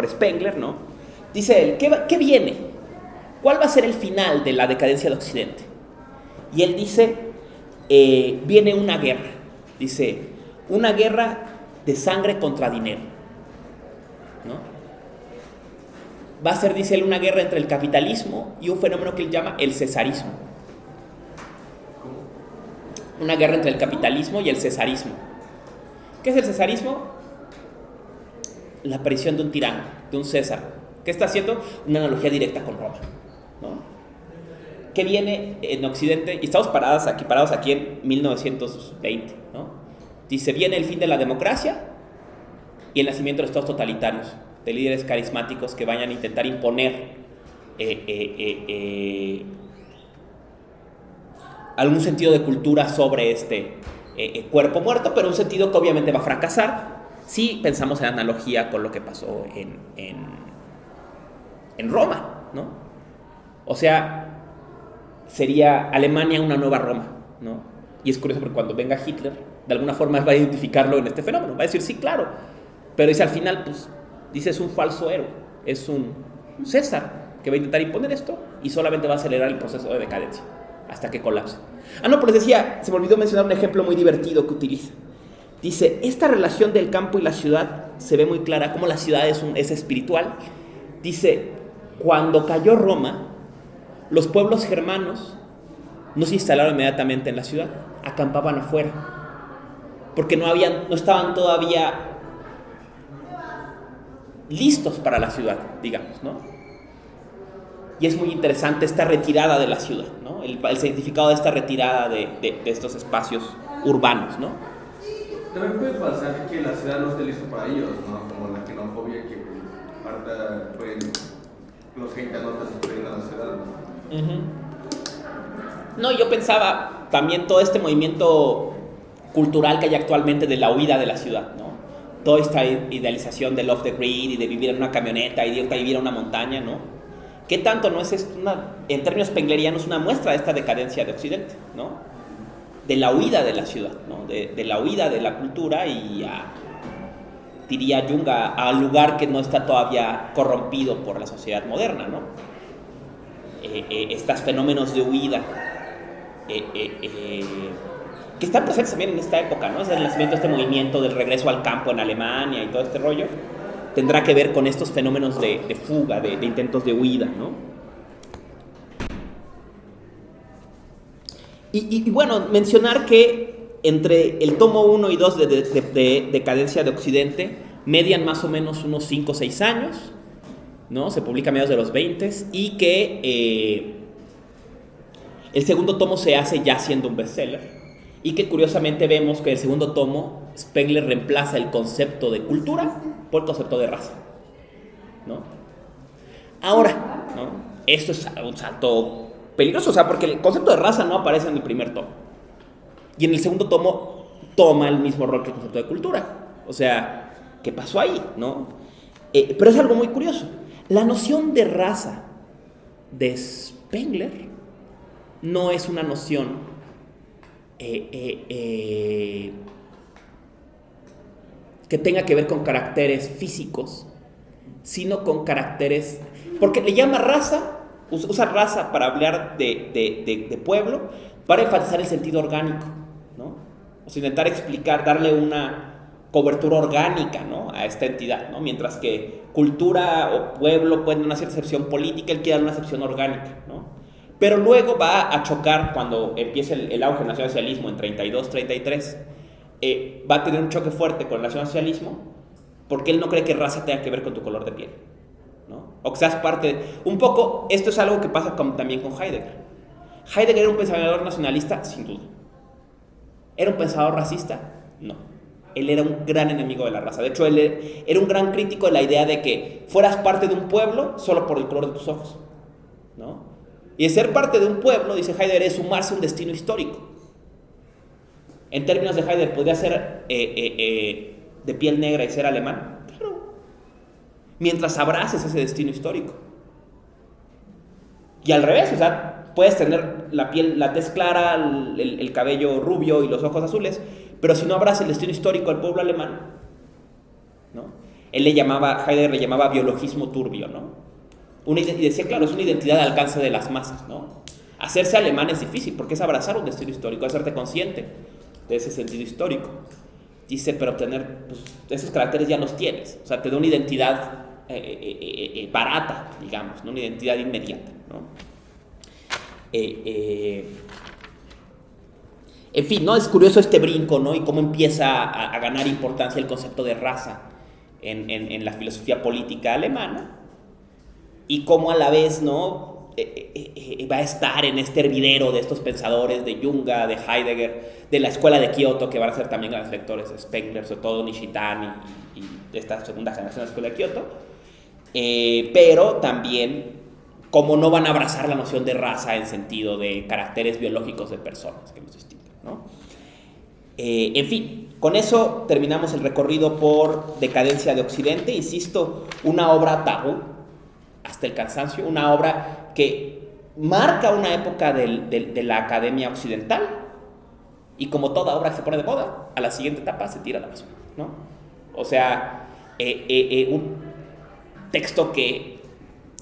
Spengler, ¿no? Dice él, ¿qué viene? ¿Cuál va a ser el final de la decadencia de Occidente? Y él dice, viene una guerra. Dice, una guerra de sangre contra dinero, ¿no? Va a ser, dice él, una guerra entre el capitalismo y un fenómeno que él llama el cesarismo. Una guerra entre el capitalismo y el cesarismo. ¿Qué es el cesarismo? La aparición de un tirano, de un César. ¿Qué está haciendo? Una analogía directa con Roma, ¿no? Que viene en Occidente, y estamos parados aquí en 1920, ¿no? Dice, viene el fin de la democracia y el nacimiento de los estados totalitarios, de líderes carismáticos que vayan a intentar imponer algún sentido de cultura sobre este cuerpo muerto, pero un sentido que obviamente va a fracasar si pensamos en analogía con lo que pasó en Roma, ¿no? O sea, sería Alemania una nueva Roma, ¿no? Y es curioso porque cuando venga Hitler, de alguna forma va a identificarlo en este fenómeno, va a decir, sí, claro, pero dice al final, pues, dice, es un falso héroe, es un César que va a intentar imponer esto y solamente va a acelerar el proceso de decadencia hasta que colapse. No, pero les decía, se me olvidó mencionar un ejemplo muy divertido que utiliza. Dice, esta relación del campo y la ciudad se ve muy clara, como la ciudad es espiritual. Dice, cuando cayó Roma, los pueblos germanos no se instalaron inmediatamente en la ciudad, acampaban afuera, porque no estaban todavía listos para la ciudad, digamos, ¿no? Y es muy interesante esta retirada de la ciudad, ¿no? El significado de esta retirada de estos espacios urbanos, ¿no? También puede pasar que la ciudad no esté lista para ellos, ¿no? Como la xenofobia que ahorita los gitanos se esperan a la ciudad, ¿no? Uh-huh. No, yo pensaba también todo este movimiento cultural que hay actualmente de la huida de la ciudad, ¿no? Toda esta idealización del off the grid y de vivir en una camioneta y de irte a vivir a una montaña, ¿no? ¿Qué tanto no es esto en términos spenglerianos, una muestra de esta decadencia de Occidente, ¿no? De la huida de la ciudad, ¿no? De la huida de la cultura y diría Jung, al lugar que no está todavía corrompido por la sociedad moderna, ¿no? Estos fenómenos de huida que están presentes también en esta época, ¿no? Es el nacimiento de este movimiento del regreso al campo en Alemania y todo este rollo tendrá que ver con estos fenómenos de fuga, de intentos de huida, ¿no? Y bueno, mencionar que entre el tomo 1 y 2 de Decadencia de Occidente median más o menos unos 5 o 6 años, ¿no? Se publica a mediados de los 20 y que el segundo tomo se hace ya siendo un bestseller y que curiosamente vemos que el segundo tomo Spengler reemplaza el concepto de cultura por el concepto de raza, ¿no? Ahora, ¿no? Esto es un salto peligroso, o sea, porque el concepto de raza no aparece en el primer tomo y en el segundo tomo toma el mismo rol que el concepto de cultura, o sea, ¿qué pasó ahí, no? Pero es algo muy curioso. La noción de raza de Spengler no es una noción que tenga que ver con caracteres físicos, sino con caracteres, porque le llama raza, usa raza para hablar de pueblo, para enfatizar el sentido orgánico, ¿no? O sea, intentar explicar, darle una cobertura orgánica, ¿no? A esta entidad, ¿no? Mientras que cultura o pueblo pueden tener una cierta acepción política, él quiere dar una acepción orgánica, ¿no? Pero luego va a chocar cuando empieza el auge del nacionalsocialismo en 32, 33, va a tener un choque fuerte con el nacionalsocialismo porque él no cree que raza tenga que ver con tu color de piel, ¿no? O que seas parte de... Un poco, esto es algo que pasa también con Heidegger. Heidegger era un pensador nacionalista, sin duda. ¿Era un pensador racista? No. Él era un gran enemigo de la raza. De hecho, él era un gran crítico de la idea de que fueras parte de un pueblo solo por el color de tus ojos, ¿no? Y ser parte de un pueblo, dice Heidegger, es sumarse a un destino histórico. En términos de Heidegger, ¿podría ser de piel negra y ser alemán? Claro. Mientras abraces ese destino histórico. Y al revés, o sea, puedes tener la tez clara, el cabello rubio y los ojos azules, pero si no abrazas el destino histórico del pueblo alemán, ¿no? Heidegger le llamaba biologismo turbio, ¿no? Y decía, claro, es una identidad al alcance de las masas, ¿no? Hacerse alemán es difícil porque es abrazar un destino histórico, hacerte consciente de ese sentido histórico. dice, pero tener pues, esos caracteres ya los tienes, o sea, te da una identidad barata, digamos, ¿no? Una identidad inmediata, ¿no? En fin, ¿no? Es curioso este brinco, ¿no? Y cómo empieza a ganar importancia el concepto de raza en la filosofía política alemana, y cómo a la vez, ¿no? Va a estar en este hervidero de estos pensadores de Junga, de Heidegger, de la escuela de Kioto, que van a ser también grandes lectores de Spengler, sobre todo Nishitani y de esta segunda generación de la escuela de Kioto, pero también cómo no van a abrazar la noción de raza en sentido de caracteres biológicos de personas que nos distinguen, ¿no? En fin, con eso terminamos el recorrido por Decadencia de Occidente, insisto, una obra tabú hasta el cansancio, una obra que marca una época de la academia occidental, y como toda obra que se pone de moda, a la siguiente etapa se tira a la basura, ¿no? O sea, un texto que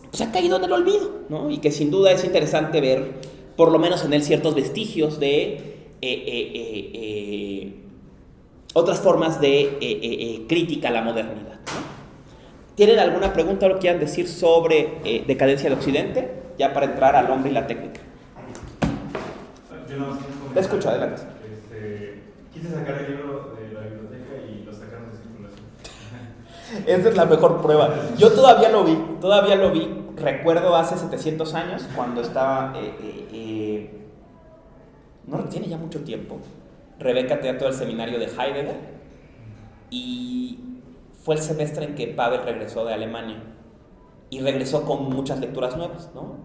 pues, ha caído en el olvido, ¿no? Y que sin duda es interesante ver, por lo menos en él, ciertos vestigios de otras formas de crítica a la modernidad, ¿no? ¿Tienen alguna pregunta o lo quieran decir sobre Decadencia de Occidente? Ya para entrar al hombre y la técnica. Yo no, Te escucho, adelante. Quise sacar el libro de la biblioteca y lo sacaron de circulación. Esa es la mejor prueba. Yo todavía lo vi. Recuerdo hace 700 años, cuando estaba... no tiene ya mucho tiempo. Rebeca tenía todo el seminario de Heidegger y fue el semestre en que Pavel regresó de Alemania y regresó con muchas lecturas nuevas, ¿no?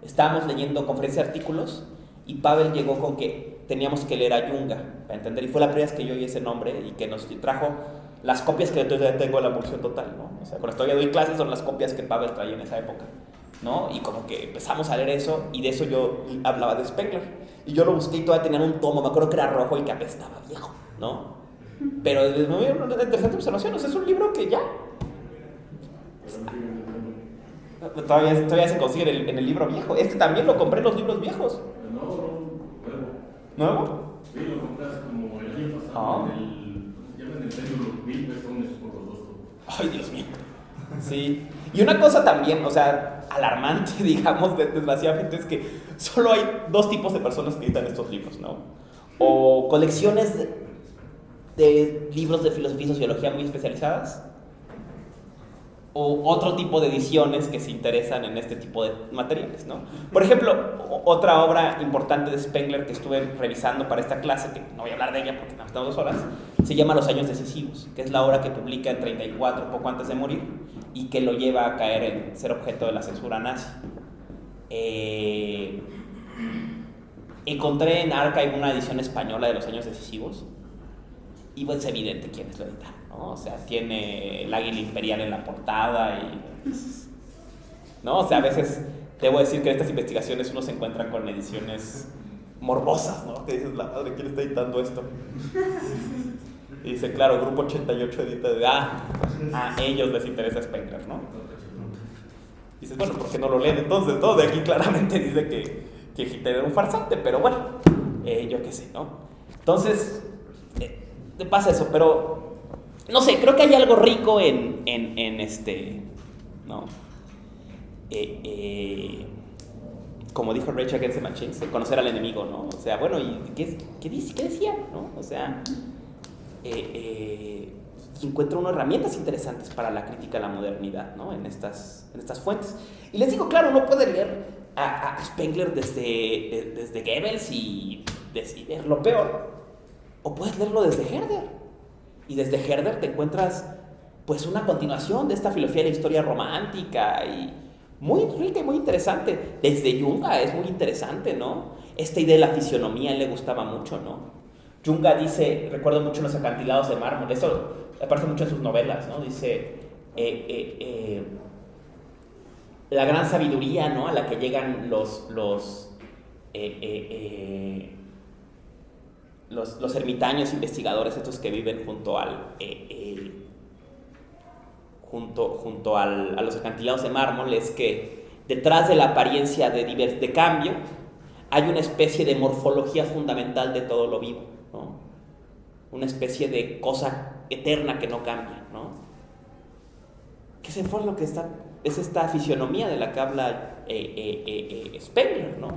Estábamos leyendo conferencias de artículos y Pavel llegó con que teníamos que leer a Junga para entender, y fue la primera vez que yo oí ese nombre y que nos trajo las copias que yo tengo de la Emulsión Total, ¿no? O sea, cuando todavía doy clases son las copias que Pavel traía en esa época, ¿no? Y como que empezamos a leer eso, y de eso yo hablaba de Spengler, y yo lo busqué y todavía tenían un tomo, me acuerdo que era rojo y que apestaba viejo, ¿no? Pero es muy interesante observación, o sea, es un libro que ya todavía se consigue en el libro viejo. Este también lo compré en los libros viejos. ¿Nuevo? Sí, lo compré hace como el año pasado. Ya me vendieron 1,000 pesos por los dos. Ay, Dios mío. Sí. Y una cosa también, o sea, alarmante, digamos, desgraciadamente, es que solo hay dos tipos de personas que editan estos libros, ¿no? O colecciones de libros de filosofía y sociología muy especializadas, o otro tipo de ediciones que se interesan en este tipo de materiales, ¿no? Por ejemplo, otra obra importante de Spengler que estuve revisando para esta clase, que no voy a hablar de ella porque nos estamos 2 horas, se llama Los años decisivos, que es la obra que publica en 34, poco antes de morir, y que lo lleva a caer en ser objeto de la censura nazi. Encontré en Archive una edición española de Los años decisivos, y pues es evidente quiénes lo editaron, ¿no? O sea, tiene el águila imperial en la portada y... ¿no? O sea, a veces debo decir que en estas investigaciones uno se encuentra con ediciones morbosas, ¿no? Que dices, la madre, ¿quién está editando esto? Y dice, claro, Grupo 88 edita de... a ellos les interesa Spengler, ¿no? Y dices, bueno, ¿por qué no lo leen entonces? Todo de aquí claramente dice que Hitler era un farsante, pero bueno, yo qué sé, ¿no? Entonces... pasa eso, pero no sé, creo que hay algo rico en ¿no? Como dijo Rage Against the Machines, conocer al enemigo, ¿no? O sea, bueno, ¿y qué decía, no? O sea, encuentra unas herramientas interesantes para la crítica a la modernidad, ¿no? En estas fuentes. Y les digo, claro, uno puede leer a Spengler desde Goebbels y ver lo peor, o puedes leerlo desde Herder, y desde Herder te encuentras pues una continuación de esta filosofía de la historia romántica, y muy rica y muy interesante. Desde Junga es muy interesante, ¿no? Esta idea de la fisionomía a él le gustaba mucho, ¿no? Junga dice, recuerdo mucho Los acantilados de mármol, eso aparece mucho en sus novelas, ¿no? Dice la gran sabiduría, ¿no? A la que llegan los ermitaños investigadores, estos que viven junto a los acantilados de mármol, es que detrás de la apariencia de cambio hay una especie de morfología fundamental de todo lo vivo, ¿no? una especie de cosa eterna que no cambia, ¿no? Que es lo que es esta fisionomía de la que habla Spengler, ¿no?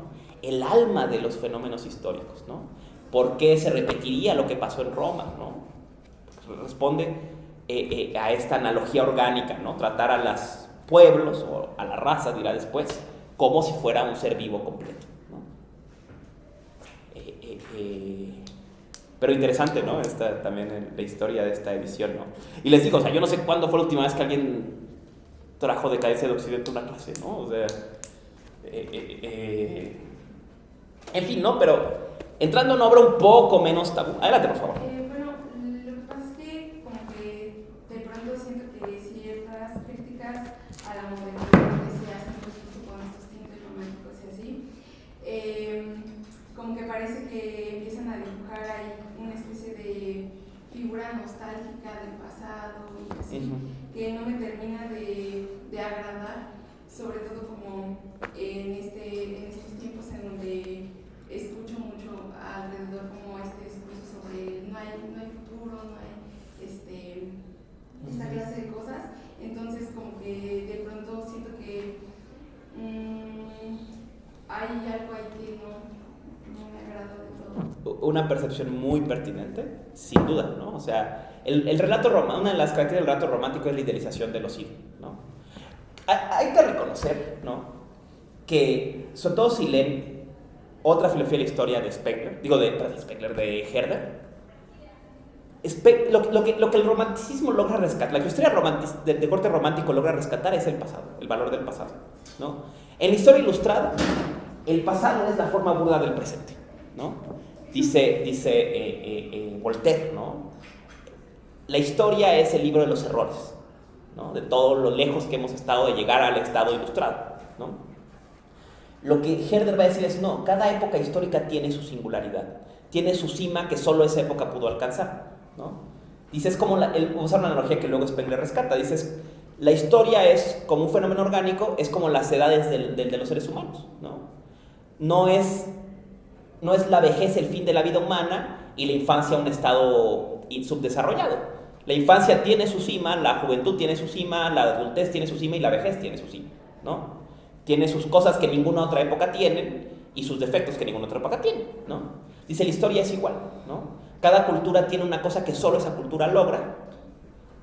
El alma de los fenómenos históricos, ¿no? ¿Por qué se repetiría lo que pasó en Roma, ¿no? Responde a esta analogía orgánica, ¿no? Tratar a los pueblos o a la raza, dirá después, como si fuera un ser vivo completo, ¿no? Pero interesante, ¿no? También la historia de esta edición, ¿no? Y les digo, o sea, yo no sé cuándo fue la última vez que alguien trajo Decadencia de Occidente a una clase, ¿no? O sea, en fin, ¿no? Pero entrando en una obra un poco menos tabú. Adelante, por favor. Bueno, lo que pasa es que como que de pronto siento que ciertas críticas a la modernidad que se hacen justo con estos tintes románticos y así, como que parece que empiezan a dibujar ahí una especie de figura nostálgica del pasado y así, que no me termina de agradar, sobre todo como en estos tiempos en donde escucho mucho alrededor como este discurso sobre no hay futuro, no hay esta clase de cosas. Entonces como que de pronto siento que hay algo ahí que no me agrada de todo. Una percepción muy pertinente, sin duda, ¿no? O sea, el relato romántico, una de las características del relato romántico es la idealización de los ídolos, ¿no? Hay que reconocer, ¿no? Que, sobre todo si leen otra filosofía de la historia de Spengler, de Herder, lo que el romanticismo logra rescatar, la historia de corte romántico logra rescatar es el pasado, el valor del pasado, ¿no? En la historia ilustrada, el pasado es la forma burda del presente, ¿no? Dice Voltaire, ¿no? La historia es el libro de los errores, ¿no? De todo lo lejos que hemos estado de llegar al estado ilustrado, ¿no? Lo que Herder va a decir es, no, cada época histórica tiene su singularidad, tiene su cima que solo esa época pudo alcanzar, ¿no? Dice, es como, usar una analogía que luego Spengler rescata, dices, la historia es como un fenómeno orgánico, es como las edades de los seres humanos, ¿no? No es la vejez el fin de la vida humana y la infancia un estado subdesarrollado. La infancia tiene su cima, la juventud tiene su cima, la adultez tiene su cima y la vejez tiene su cima, ¿no? Tiene sus cosas que ninguna otra época tienen y sus defectos que ninguna otra época tiene, ¿no? Dice, la historia es igual, ¿no? Cada cultura tiene una cosa que solo esa cultura logra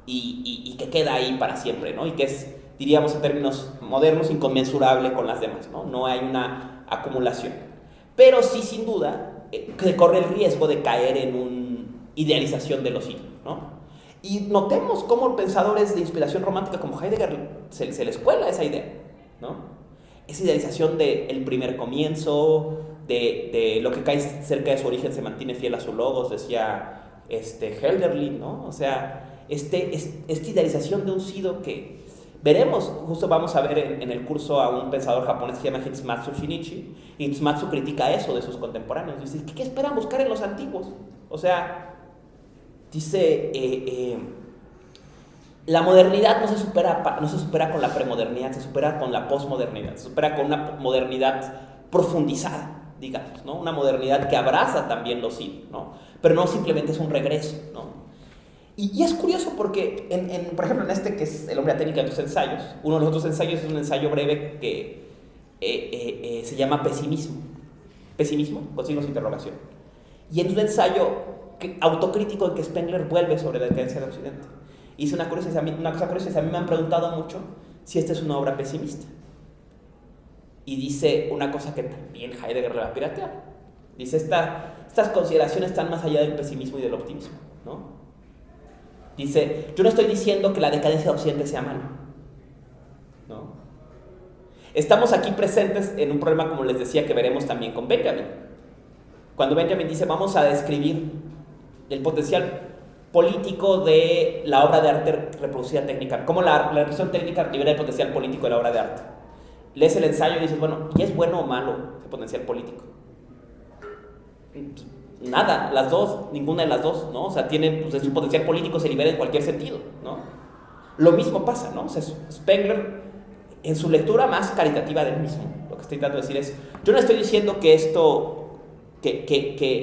y que queda ahí para siempre, ¿no? Y que es, diríamos en términos modernos, inconmensurable con las demás, ¿no? No hay una acumulación. Pero sí, sin duda, que corre el riesgo de caer en una idealización de los ídolos, ¿no? Y notemos cómo pensadores de inspiración romántica como Heidegger se les cuela esa idea, ¿no? Esa idealización del primer comienzo, de lo que cae cerca de su origen se mantiene fiel a su logos, decía Hölderlin, ¿no? O sea, esta idealización de un Sido que veremos, justo vamos a ver en el curso a un pensador japonés que se llama Hitsumatsu Shinichi, y Hitsumatsu critica eso de sus contemporáneos, dice, ¿qué esperan buscar en los antiguos? O sea, dice, la modernidad no se supera con la premodernidad, se supera con la posmodernidad, se supera con una modernidad profundizada, digamos, ¿no? Una modernidad que abraza también los ídolos, ¿no? Pero no simplemente es un regreso, ¿no? Y es curioso porque, por ejemplo, en que es El hombre aténico de tus ensayos, uno de los otros ensayos es un ensayo breve que se llama Pesimismo, con signos de interrogación. Y es un ensayo autocrítico en que Spengler vuelve sobre la decadencia de Occidente. Y es una cosa curiosa, a mí me han preguntado mucho si esta es una obra pesimista. Y dice una cosa que también Heidegger le va a piratear. Dice, estas consideraciones están más allá del pesimismo y del optimismo, ¿no? Dice, yo no estoy diciendo que la decadencia de Occidente sea mala, ¿no? Estamos aquí presentes en un problema, como les decía, que veremos también con Benjamin. Cuando Benjamin dice, vamos a describir el potencial político de la obra de arte reproducida técnica, cómo la reproducción técnica libera el potencial político de la obra de arte. Lees el ensayo y dices, bueno, ¿y es bueno o malo el potencial político? Nada, las dos, ninguna de las dos, ¿no? O sea, su potencial político se libera en cualquier sentido, ¿no? Lo mismo pasa, ¿no? O sea, Spengler, en su lectura más caritativa del mismo, lo que estoy tratando de decir es, yo no estoy diciendo que estoy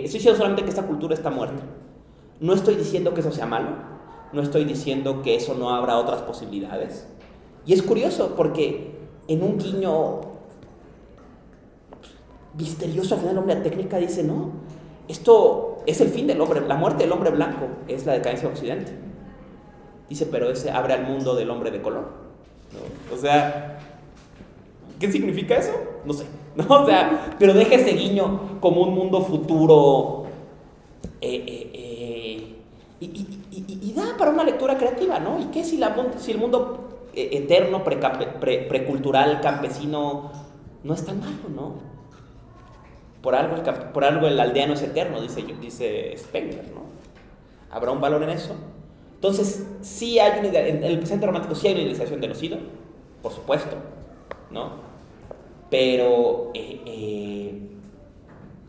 diciendo solamente que esta cultura está muerta. No estoy diciendo que eso sea malo, no estoy diciendo que eso no abra otras posibilidades. Y es curioso porque en un guiño misterioso al final el hombre de la técnica dice, no, esto es el fin del hombre, la muerte del hombre blanco es la decadencia de Occidente. Dice, pero ese abre al mundo del hombre de color, ¿no? O sea, ¿qué significa eso? No sé, ¿no? O sea, pero deja ese guiño como un mundo futuro y da para una lectura creativa, ¿no? ¿Y qué si el mundo eterno, precultural, campesino no es tan malo, ¿no? Por algo el aldeano es eterno, dice Spengler, ¿no? ¿Habrá un valor en eso? Entonces, sí hay en el presente romántico sí hay una idealización de lo sido, por supuesto, ¿no? Pero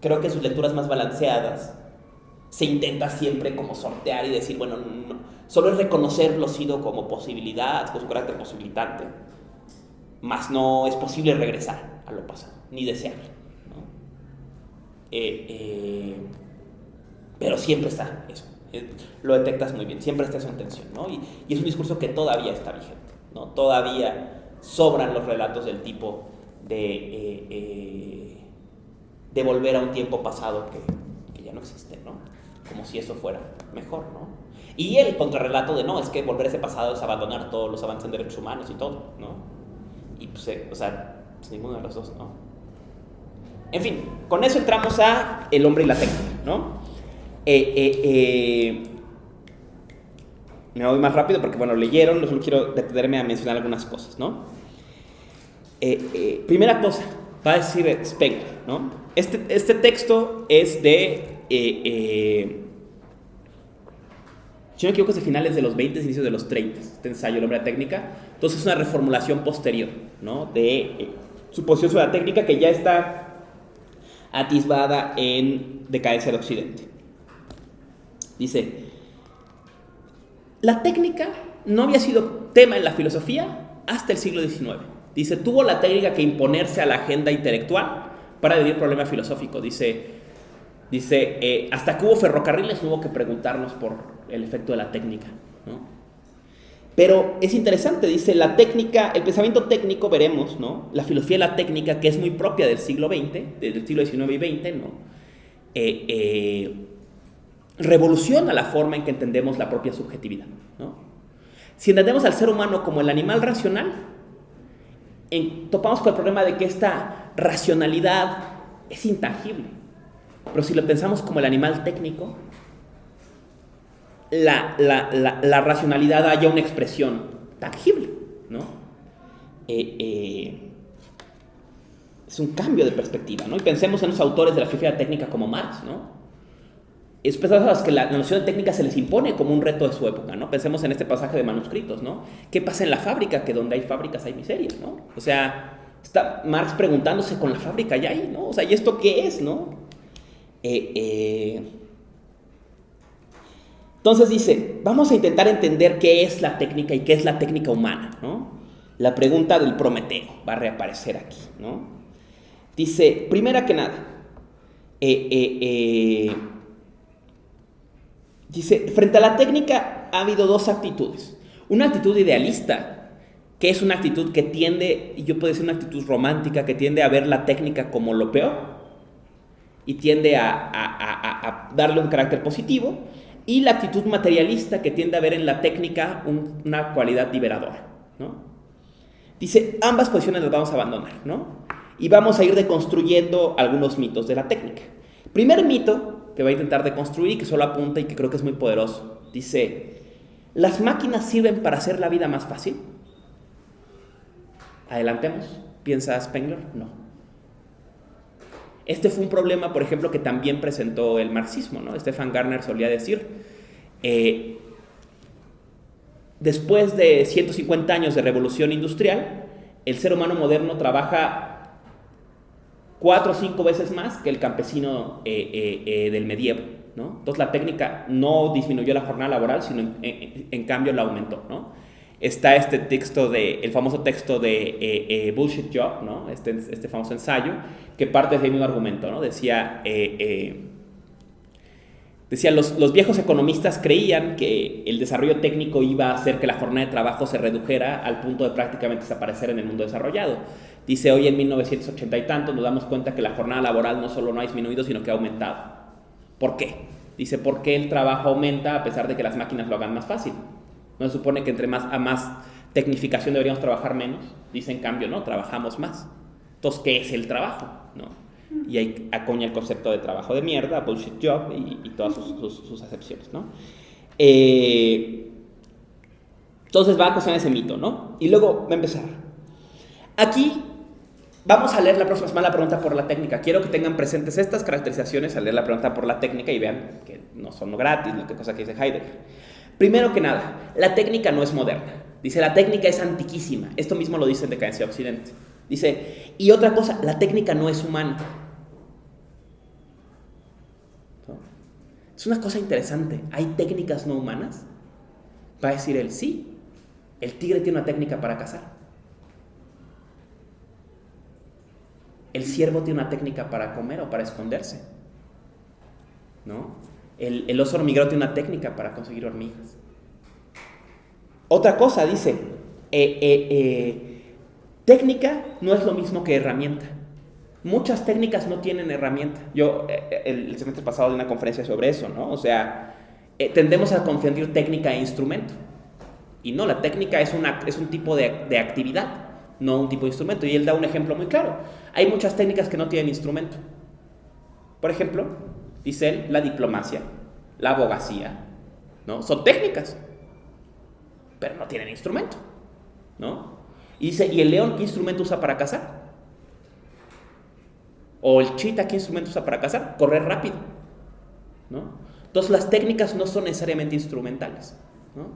creo que sus lecturas más balanceadas se intenta siempre como sortear y decir, bueno, no, solo es reconocer lo sido como posibilidad, con su carácter posibilitante, mas no es posible regresar a lo pasado, ni desearlo, ¿no? Pero siempre está eso. Lo detectas muy bien, siempre está eso en tensión, ¿no? Y es un discurso que todavía está vigente, ¿no? Todavía sobran los relatos del tipo de volver a un tiempo pasado que ya no existe, ¿no? Como si eso fuera mejor, ¿no? Y el contrarrelato de no, es que volver a ese pasado es abandonar todos los avances en derechos humanos y todo, ¿no? Y pues, o sea, pues ninguno de los dos, ¿no? En fin, con eso entramos a El hombre y la técnica, ¿no? Me voy más rápido porque, bueno, leyeron, no quiero detenerme a mencionar algunas cosas, ¿no? Primera cosa, va a decir Spengler, ¿no? Este texto es de, si no me equivoco, es de finales de los 20, inicios de los 30, este ensayo, El hombre de la técnica. Entonces es una reformulación posterior, ¿no? De su posición sobre la técnica que ya está atisbada en Decadencia de Occidente. Dice, la técnica no había sido tema en la filosofía hasta el siglo XIX. Dice, tuvo la técnica que imponerse a la agenda intelectual para dirimir problemas filosóficos. Dice, hasta que hubo ferrocarriles hubo que preguntarnos por el efecto de la técnica, ¿no? Pero es interesante, dice, la técnica, el pensamiento técnico, veremos, ¿no? La filosofía de la técnica, que es muy propia del siglo XX, del siglo XIX y XX, ¿no? Revoluciona la forma en que entendemos la propia subjetividad, ¿no? Si entendemos al ser humano como el animal racional, topamos con el problema de que esta racionalidad es intangible. Pero si lo pensamos como el animal técnico, la racionalidad haya una expresión tangible, ¿no? Es un cambio de perspectiva, ¿no? Y pensemos en los autores de la filosofía técnica como Marx, ¿no? Es personas que la noción de técnica se les impone como un reto de su época, ¿no? Pensemos en este pasaje de manuscritos, ¿no? ¿Qué pasa en la fábrica? Que donde hay fábricas hay miseria, ¿no? O sea, está Marx preguntándose con la fábrica ya ahí, ¿no? O sea, ¿y esto qué es, no? Entonces dice, vamos a intentar entender qué es la técnica y qué es la técnica humana, ¿no? La pregunta del Prometeo va a reaparecer aquí, ¿no? Dice, primera que nada, dice, frente a la técnica ha habido dos actitudes. Una actitud idealista, que es una actitud que tiende, y yo puedo decir una actitud romántica, que tiende a ver la técnica como lo peor y tiende a darle un carácter positivo, y la actitud materialista, que tiende a ver en la técnica una cualidad liberadora, ¿no? Dice, ambas posiciones las vamos a abandonar, ¿no? Y vamos a ir deconstruyendo algunos mitos de la técnica. Primer mito que va a intentar deconstruir y que solo apunta y que creo que es muy poderoso. Dice, ¿las máquinas sirven para hacer la vida más fácil? Adelantemos, piensa Spengler, no. Este fue un problema, por ejemplo, que también presentó el marxismo, ¿no? Stefan Garner solía decir, después de 150 años de revolución industrial, el ser humano moderno trabaja 4 o 5 veces más que el campesino del medievo, ¿no? Entonces la técnica no disminuyó la jornada laboral, sino en cambio la aumentó, ¿no? Está este texto el famoso texto de Bullshit Job, ¿no? Este famoso ensayo, que parte del mismo argumento, ¿no? Decía, Decía, los viejos economistas creían que el desarrollo técnico iba a hacer que la jornada de trabajo se redujera al punto de prácticamente desaparecer en el mundo desarrollado. Dice, hoy en 1980 y tantos nos damos cuenta que la jornada laboral no solo no ha disminuido, sino que ha aumentado. ¿Por qué? Dice, ¿por qué el trabajo aumenta a pesar de que las máquinas lo hagan más fácil? ¿No se supone que entre más tecnificación deberíamos trabajar menos? Dice, en cambio, no, trabajamos más. Entonces, ¿qué es el trabajo? ¿No? Y ahí acuña el concepto de trabajo de mierda, bullshit job y todas sus acepciones, ¿no? Entonces va a cuestionar ese mito, ¿no? Y luego va a empezar. Aquí vamos a leer la próxima semana la pregunta por la técnica. Quiero que tengan presentes estas caracterizaciones al leer la pregunta por la técnica y vean que no son gratis, lo que cosa que dice Heidegger. Primero que nada, la técnica no es moderna. Dice, la técnica es antiquísima. Esto mismo lo dice en Decadencia de Occidente. Dice, y otra cosa, la técnica no es humana. ¿No? Es una cosa interesante. ¿Hay técnicas no humanas? Va a decir él, sí. El tigre tiene una técnica para cazar. El ciervo tiene una técnica para comer o para esconderse. ¿No? El oso hormiguero tiene una técnica para conseguir hormigas. Otra cosa, dice, técnica no es lo mismo que herramienta. Muchas técnicas no tienen herramienta. Yo el semestre pasado di una conferencia sobre eso, ¿no? O sea, tendemos a confundir técnica e instrumento. Y no, la técnica es un tipo de actividad, no un tipo de instrumento. Y él da un ejemplo muy claro. Hay muchas técnicas que no tienen instrumento. Por ejemplo, dice él, la diplomacia, la abogacía, ¿no? Son técnicas, pero no tienen instrumento, ¿no? Y dice, ¿y el león qué instrumento usa para cazar? O el chita, ¿qué instrumento usa para cazar? Correr rápido, ¿no? Entonces las técnicas no son necesariamente instrumentales, ¿no?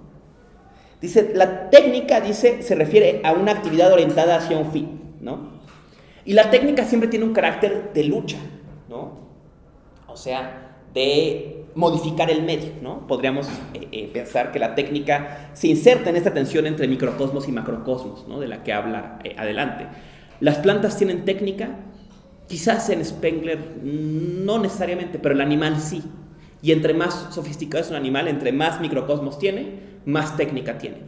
Dice, la técnica, dice, se refiere a una actividad orientada hacia un fin, ¿no? Y la técnica siempre tiene un carácter de lucha, ¿no? O sea, de modificar el medio, ¿no? Podríamos pensar que la técnica se inserta en esta tensión entre microcosmos y macrocosmos, ¿no? De la que habla adelante. Las plantas tienen técnica, quizás en Spengler no necesariamente, pero el animal sí. Y entre más sofisticado es un animal, entre más microcosmos tiene, más técnica tiene,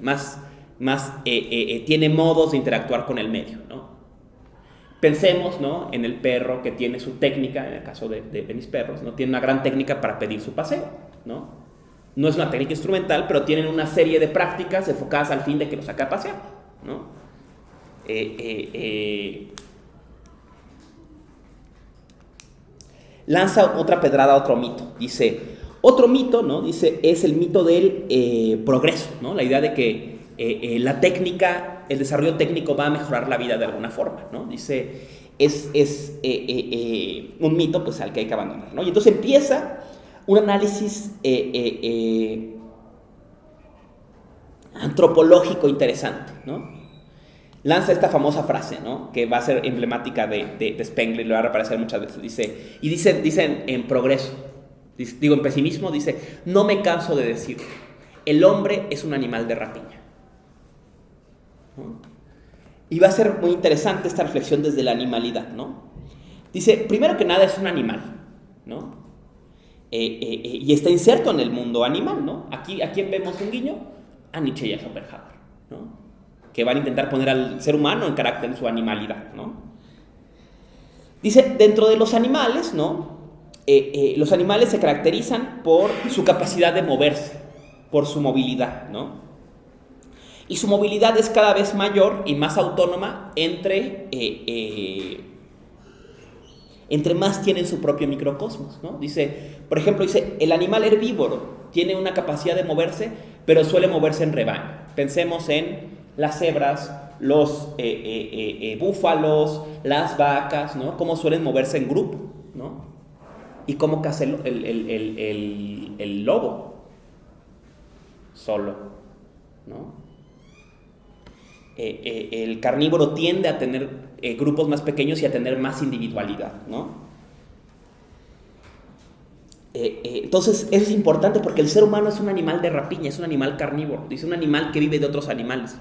tiene modos de interactuar con el medio, ¿no? Pensemos, ¿no?, en el perro que tiene su técnica, en el caso de mis perros, ¿no? Tiene una gran técnica para pedir su paseo, ¿no? No es una técnica instrumental, pero tienen una serie de prácticas enfocadas al fin de que lo saque a pasear, ¿no? Lanza otra pedrada a otro mito. Dice, otro mito, ¿no?, dice, es el mito del progreso, ¿no? La idea de que la técnica, el desarrollo técnico va a mejorar la vida de alguna forma, ¿no? Dice, es un mito, pues, al que hay que abandonar, ¿no? Y entonces empieza un análisis antropológico interesante, ¿no? Lanza esta famosa frase, ¿no?, que va a ser emblemática de Spengler y le va a reaparecer muchas veces. Dice en progreso, digo en pesimismo, dice, no me canso de decir, el hombre es un animal de rapiña, ¿no? Y va a ser muy interesante esta reflexión desde la animalidad, ¿no? Dice, primero que nada es un animal, ¿no? Y está inserto en el mundo animal, ¿no? ¿A quién vemos un guiño? A Nietzsche y a Schopenhauer, ¿no?, que van a intentar poner al ser humano en carácter en su animalidad, ¿no? Dice, dentro de los animales, ¿no?, los animales se caracterizan por su capacidad de moverse, por su movilidad, ¿no? Y su movilidad es cada vez mayor y más autónoma entre más tienen su propio microcosmos, ¿no? Dice, por ejemplo, dice, el animal herbívoro tiene una capacidad de moverse, pero suele moverse en rebaño. Pensemos en las cebras, los búfalos, las vacas, ¿no? Cómo suelen moverse en grupo, ¿no? Y cómo caza el lobo solo, ¿no? El carnívoro tiende a tener grupos más pequeños y a tener más individualidad, ¿no? Entonces eso es importante porque el ser humano es un animal de rapiña, es un animal carnívoro, es un animal que vive de otros animales,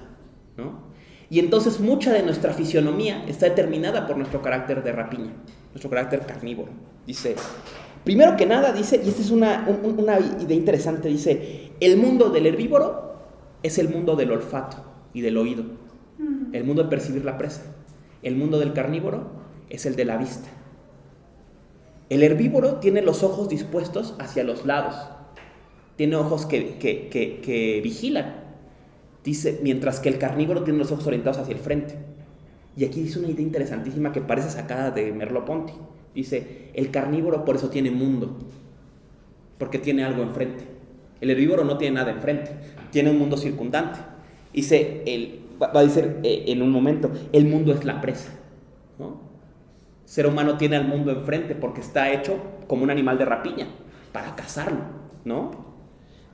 ¿no? Y entonces mucha de nuestra fisionomía está determinada por nuestro carácter de rapiña, nuestro carácter carnívoro. Dice, Primero que nada dice, y esta es una idea interesante, dice, el mundo del herbívoro es el mundo del olfato y del oído, el mundo de percibir la presa. El mundo del carnívoro es el de la vista. El herbívoro tiene los ojos dispuestos hacia los lados, tiene ojos que vigilan, dice, mientras que el carnívoro tiene los ojos orientados hacia el frente. Y aquí dice una idea interesantísima que parece sacada de Merleau-Ponty. Dice, el carnívoro por eso tiene mundo, porque tiene algo enfrente. El herbívoro no tiene nada enfrente, tiene un mundo circundante. Dice, va a decir en un momento, el mundo es la presa, ¿no? El ser humano tiene al mundo enfrente porque está hecho como un animal de rapiña, para cazarlo, ¿no?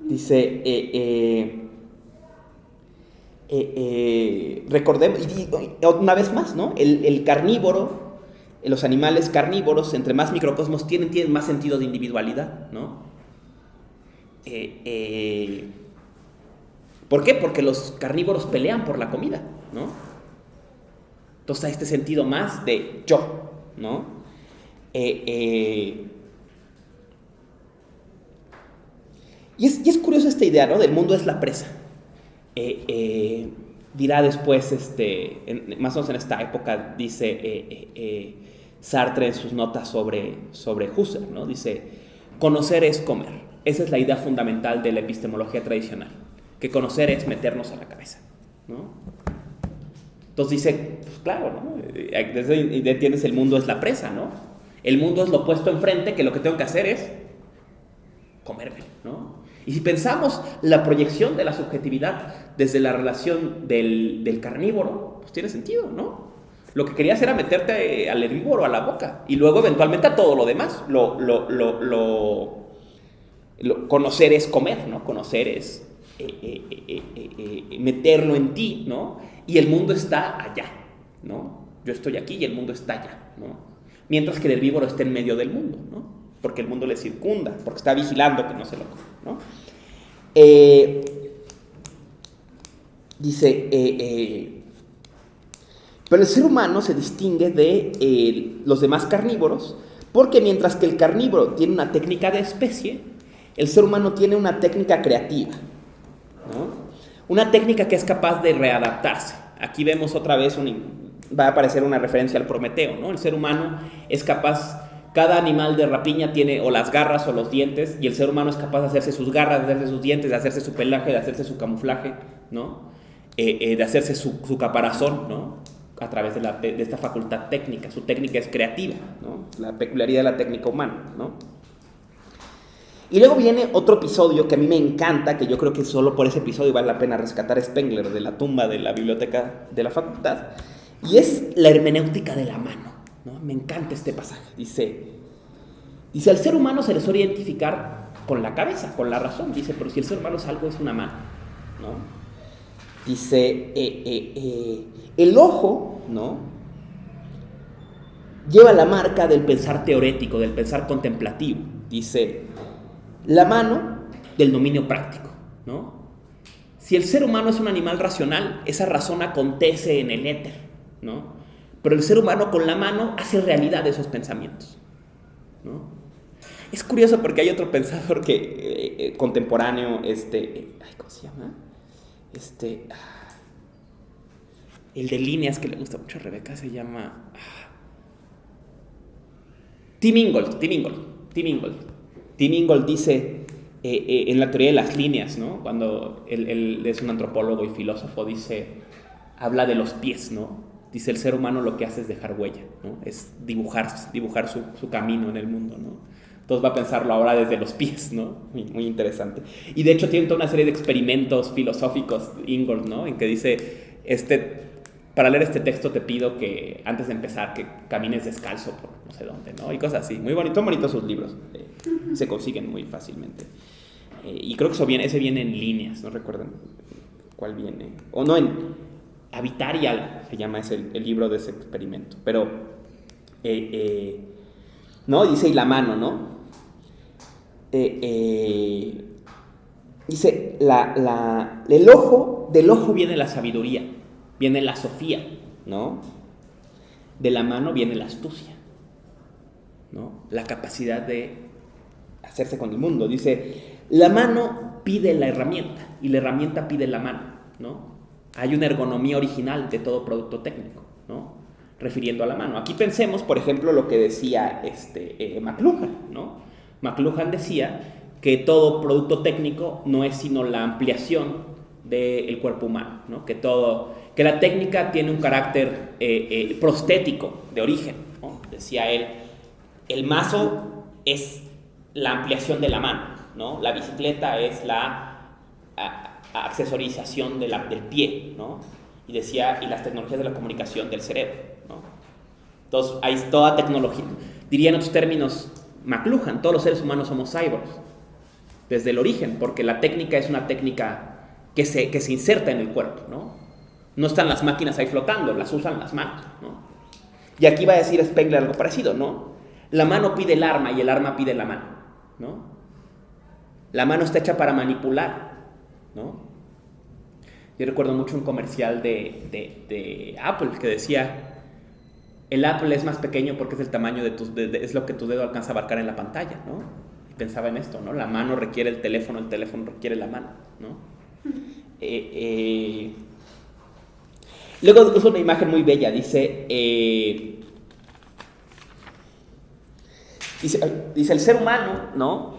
Dice, recordemos, y una vez más, ¿no? El carnívoro, los animales carnívoros, entre más microcosmos tienen más sentido de individualidad, ¿no? ¿Por qué? Porque los carnívoros pelean por la comida, ¿no? Entonces hay este sentido más de yo, ¿no? Y es curioso esta idea, ¿no? Del mundo es la presa. Dirá después, más o menos en esta época, dice Sartre en sus notas sobre Husserl, ¿no? Dice, conocer es comer. Esa es la idea fundamental de la epistemología tradicional, que conocer es meternos a la cabeza, ¿no? Entonces dice, pues claro, ¿no? Desde ahí entiendes, el mundo es la presa, ¿no? El mundo es lo puesto enfrente, que lo que tengo que hacer es comerme, ¿no? Y si pensamos la proyección de la subjetividad desde la relación del carnívoro, pues tiene sentido, ¿no? Lo que querías era meterte al herbívoro a la boca y luego eventualmente a todo lo demás. Conocer es comer, ¿no? Conocer es meterlo en ti, ¿no? Y el mundo está allá, ¿no? Yo estoy aquí y el mundo está allá, ¿no? Mientras que el herbívoro está en medio del mundo, ¿no? Porque el mundo le circunda, porque está vigilando que no se lo coma, ¿no? Dice, pero el ser humano se distingue de los demás carnívoros porque mientras que el carnívoro tiene una técnica de especie, el ser humano tiene una técnica creativa, ¿no? Una técnica que es capaz de readaptarse. Aquí vemos otra vez, va a aparecer una referencia al Prometeo, ¿no? El ser humano es capaz... Cada animal de rapiña tiene o las garras o los dientes, y el ser humano es capaz de hacerse sus garras, de hacerse sus dientes, de hacerse su pelaje, de hacerse su camuflaje, ¿no? De hacerse su caparazón, ¿no? A través de esta facultad técnica. Su técnica es creativa, ¿no? La peculiaridad de la técnica humana, ¿no? Y luego viene otro episodio que a mí me encanta, que yo creo que solo por ese episodio vale la pena rescatar a Spengler de la tumba de la biblioteca de la facultad, y es la hermenéutica de la mano, ¿no? Me encanta este pasaje. Dice, al ser humano se le suele identificar con la cabeza, con la razón. Dice, pero si el ser humano es algo, es una mano, ¿no? Dice, el ojo, ¿no? Lleva la marca del pensar teorético, del pensar contemplativo. Dice, la mano del dominio práctico, ¿no? Si el ser humano es un animal racional, esa razón acontece en el éter, ¿no? Pero el ser humano con la mano hace realidad esos pensamientos, ¿no? Es curioso porque hay otro pensador que contemporáneo, ¿cómo se llama? El de líneas que le gusta mucho a Rebeca se llama Tim Ingold. Tim Ingold dice en la teoría de las líneas, ¿no? Cuando él es un antropólogo y filósofo, habla de los pies, ¿no? Dice, el ser humano lo que hace es dejar huella, ¿no? Es dibujar su camino en el mundo, ¿no? Entonces va a pensarlo ahora desde los pies, ¿no? Muy, muy interesante. Y de hecho tiene toda una serie de experimentos filosóficos, Ingold, ¿no? En que dice, para leer este texto te pido que antes de empezar que camines descalzo por no sé dónde, ¿no? Y cosas así. Muy bonito, son bonitos sus libros. Se consiguen muy fácilmente. Y creo que ese viene en líneas, no recuerdo cuál viene. O no, en Habitarial se llama el libro de ese experimento. Pero, ¿no? Dice, y la mano, ¿no? Dice, del ojo viene la sabiduría, viene la sofía, ¿no? De la mano viene la astucia, ¿no? La capacidad de hacerse con el mundo. Dice, la mano pide la herramienta y la herramienta pide la mano, ¿no? Hay una ergonomía original de todo producto técnico, ¿no? Refiriendo a la mano. Aquí pensemos, por ejemplo, lo que decía McLuhan, ¿no? McLuhan decía que todo producto técnico no es sino la ampliación del cuerpo humano, ¿no? Que la técnica tiene un carácter prostético de origen, ¿no? Decía él, el mazo es la ampliación de la mano, ¿no? La bicicleta es la accesorización del pie, ¿no? Y decía, y las tecnologías de la comunicación del cerebro, ¿no? Entonces, hay toda tecnología. Diría en otros términos McLuhan, todos los seres humanos somos cyborgs, desde el origen, porque la técnica es una técnica que se inserta en el cuerpo, ¿no? No están las máquinas ahí flotando, las usan las manos, ¿no? Y aquí va a decir Spengler algo parecido, ¿no? La mano pide el arma y el arma pide la mano, ¿no? La mano está hecha para manipular, ¿no? Yo recuerdo mucho un comercial de Apple que decía, el Apple es más pequeño porque es el tamaño es lo que tu dedo alcanza a abarcar en la pantalla, ¿no? Y pensaba en esto, ¿no? La mano requiere el teléfono requiere la mano, ¿no? Luego usa una imagen muy bella, dice, el ser humano, ¿no?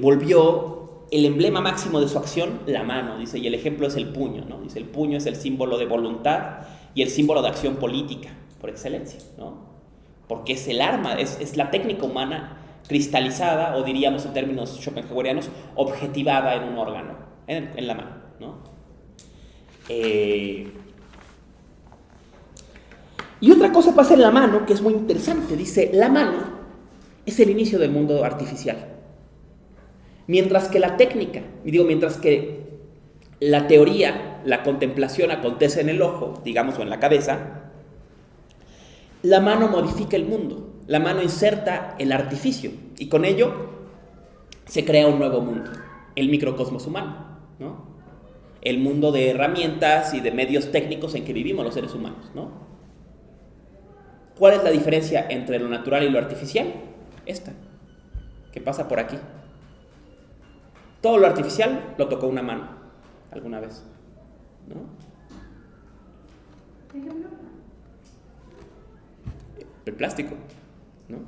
Volvió el emblema máximo de su acción la mano, dice, y el ejemplo es el puño, ¿no? Dice, el puño es el símbolo de voluntad y el símbolo de acción política, por excelencia, ¿no? Porque es el arma, es la técnica humana cristalizada, o diríamos en términos schopenhauerianos, objetivada en un órgano, en la mano, ¿no? Y otra cosa pasa en la mano que es muy interesante, dice, la mano es el inicio del mundo artificial. Mientras que la técnica, mientras que la teoría, la contemplación acontece en el ojo, digamos, o en la cabeza, la mano modifica el mundo, la mano inserta el artificio, y con ello se crea un nuevo mundo, el microcosmos humano, ¿no? El mundo de herramientas y de medios técnicos en que vivimos los seres humanos, ¿no? ¿Cuál es la diferencia entre lo natural y lo artificial? Esta, que pasa por aquí. Todo lo artificial lo tocó una mano alguna vez, ¿no? El plástico, ¿no?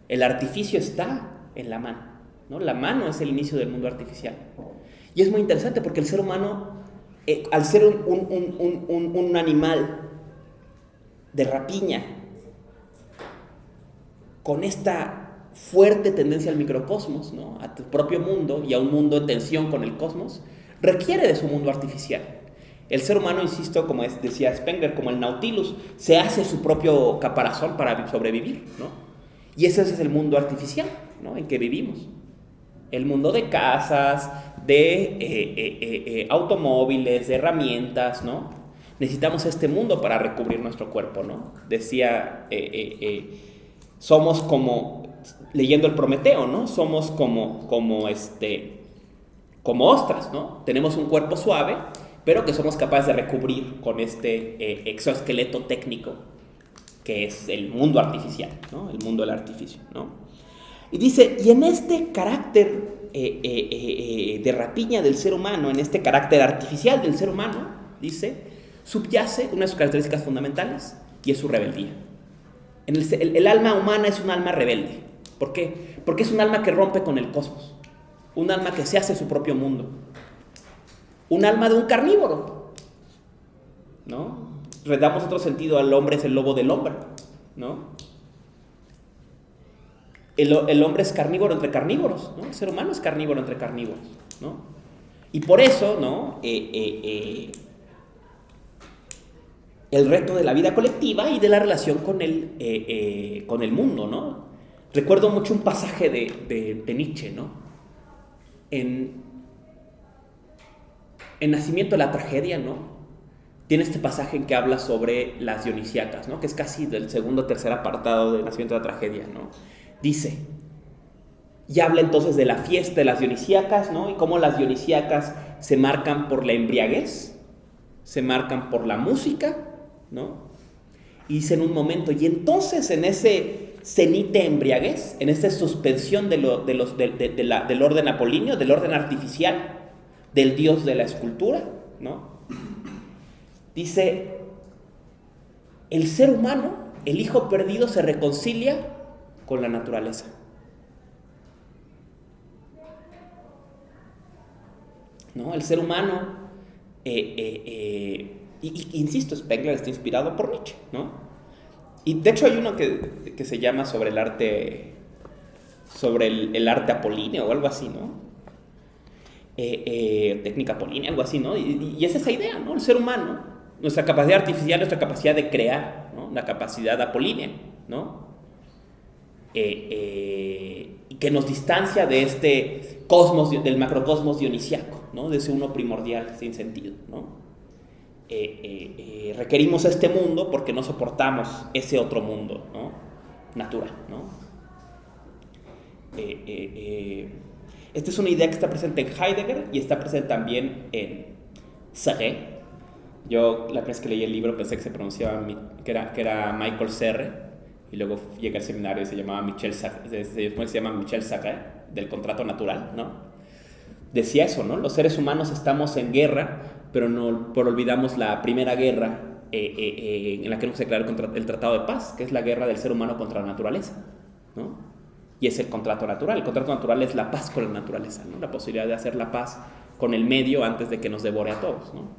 El artificio está en la mano, ¿no? La mano es el inicio del mundo artificial. Y es muy interesante porque el ser humano, al ser un animal de rapiña, con esta fuerte tendencia al microcosmos, ¿no? A tu propio mundo y a un mundo en tensión con el cosmos, requiere de su mundo artificial. El ser humano, insisto, como decía Spengler, como el Nautilus, se hace su propio caparazón para sobrevivir, ¿no? Y ese es el mundo artificial, ¿no? En que vivimos. El mundo de casas, de automóviles, de herramientas, ¿no? Necesitamos este mundo para recubrir nuestro cuerpo, ¿no? Decía, somos como, leyendo el Prometeo, ¿no? Somos como ostras, ¿no? Tenemos un cuerpo suave, pero que somos capaces de recubrir con este exoesqueleto técnico que es el mundo artificial, ¿no? El mundo del artificio, ¿no? Y dice, y en este carácter de rapiña del ser humano, en este carácter artificial del ser humano, dice, subyace una de sus características fundamentales, y es su rebeldía. El alma humana es un alma rebelde. ¿Por qué? Porque es un alma que rompe con el cosmos, un alma que se hace su propio mundo, un alma de un carnívoro, ¿no? Le damos otro sentido, al hombre es el lobo del hombre, ¿no? El hombre es carnívoro entre carnívoros, ¿no? El ser humano es carnívoro entre carnívoros, ¿no? Y por eso, ¿no? El reto de la vida colectiva y de la relación con el mundo, ¿no? Recuerdo mucho un pasaje de Nietzsche, ¿no? En Nacimiento de la Tragedia, ¿no? Tiene este pasaje en que habla sobre las dionisíacas, ¿no? Que es casi del segundo o tercer apartado de Nacimiento de la Tragedia, ¿no? Dice, y habla entonces de la fiesta de las dionisíacas, ¿no? Y cómo las dionisíacas se marcan por la embriaguez, se marcan por la música, ¿no? Y dice en un momento, y entonces en ese cenite embriaguez, en esta suspensión del orden apolíneo, del orden artificial, del dios de la escultura, ¿no? Dice, el ser humano, el hijo perdido, se reconcilia con la naturaleza. ¿No? El ser humano, insisto, Spengler está inspirado por Nietzsche, ¿no? Y de hecho hay uno que se llama sobre el arte apolíneo o algo así, ¿no? Técnica apolínea, algo así, ¿no? Y es esa idea, ¿no? El ser humano, nuestra capacidad artificial, nuestra capacidad de crear, ¿no? La capacidad apolínea, ¿no? Y que nos distancia de este cosmos, del macrocosmos dionisiaco, ¿no? De ese uno primordial sin sentido, ¿no? Requerimos este mundo porque no soportamos ese otro mundo, ¿no? Natural, ¿no? Esta es una idea que está presente en Heidegger y está presente también en Sartre. Yo la primera vez que leí el libro pensé que se pronunciaba que era Michael Serre, y luego llegué al seminario y se llama Michel Sarre, del contrato natural, ¿no? Decía eso, ¿no? Los seres humanos estamos en guerra, pero no olvidamos la primera guerra en la que nos declaró el Tratado de Paz, que es la guerra del ser humano contra la naturaleza, ¿no? Y es el contrato natural. El contrato natural es la paz con la naturaleza, ¿no? La posibilidad de hacer la paz con el medio antes de que nos devore a todos, ¿no?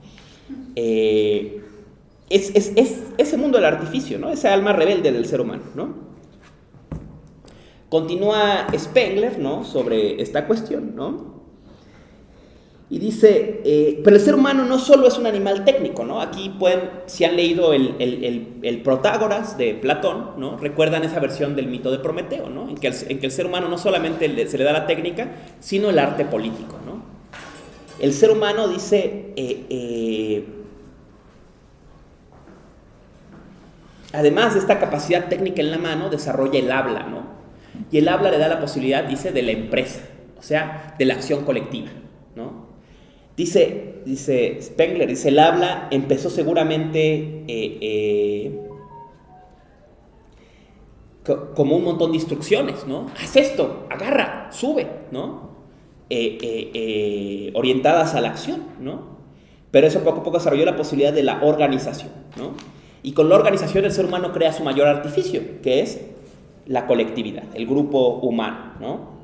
Es ese mundo del artificio, ¿no? Esa alma rebelde del ser humano, ¿no? Continúa Spengler, ¿no? Sobre esta cuestión, ¿no? Y dice, pero el ser humano no solo es un animal técnico, ¿no? Aquí si han leído el Protágoras de Platón, ¿no? Recuerdan esa versión del mito de Prometeo, ¿no? En que el ser humano no solamente se le da la técnica, sino el arte político, ¿no? El ser humano, dice, además de esta capacidad técnica en la mano, desarrolla el habla, ¿no? Y el habla le da la posibilidad, dice, de la empresa, o sea, de la acción colectiva, ¿no? Dice Spengler, dice, el habla empezó seguramente como un montón de instrucciones, ¿no? Haz esto, agarra, sube, ¿no? Orientadas a la acción, ¿no? Pero eso poco a poco desarrolló la posibilidad de la organización, ¿no? Y con la organización el ser humano crea su mayor artificio, que es la colectividad, el grupo humano, ¿no?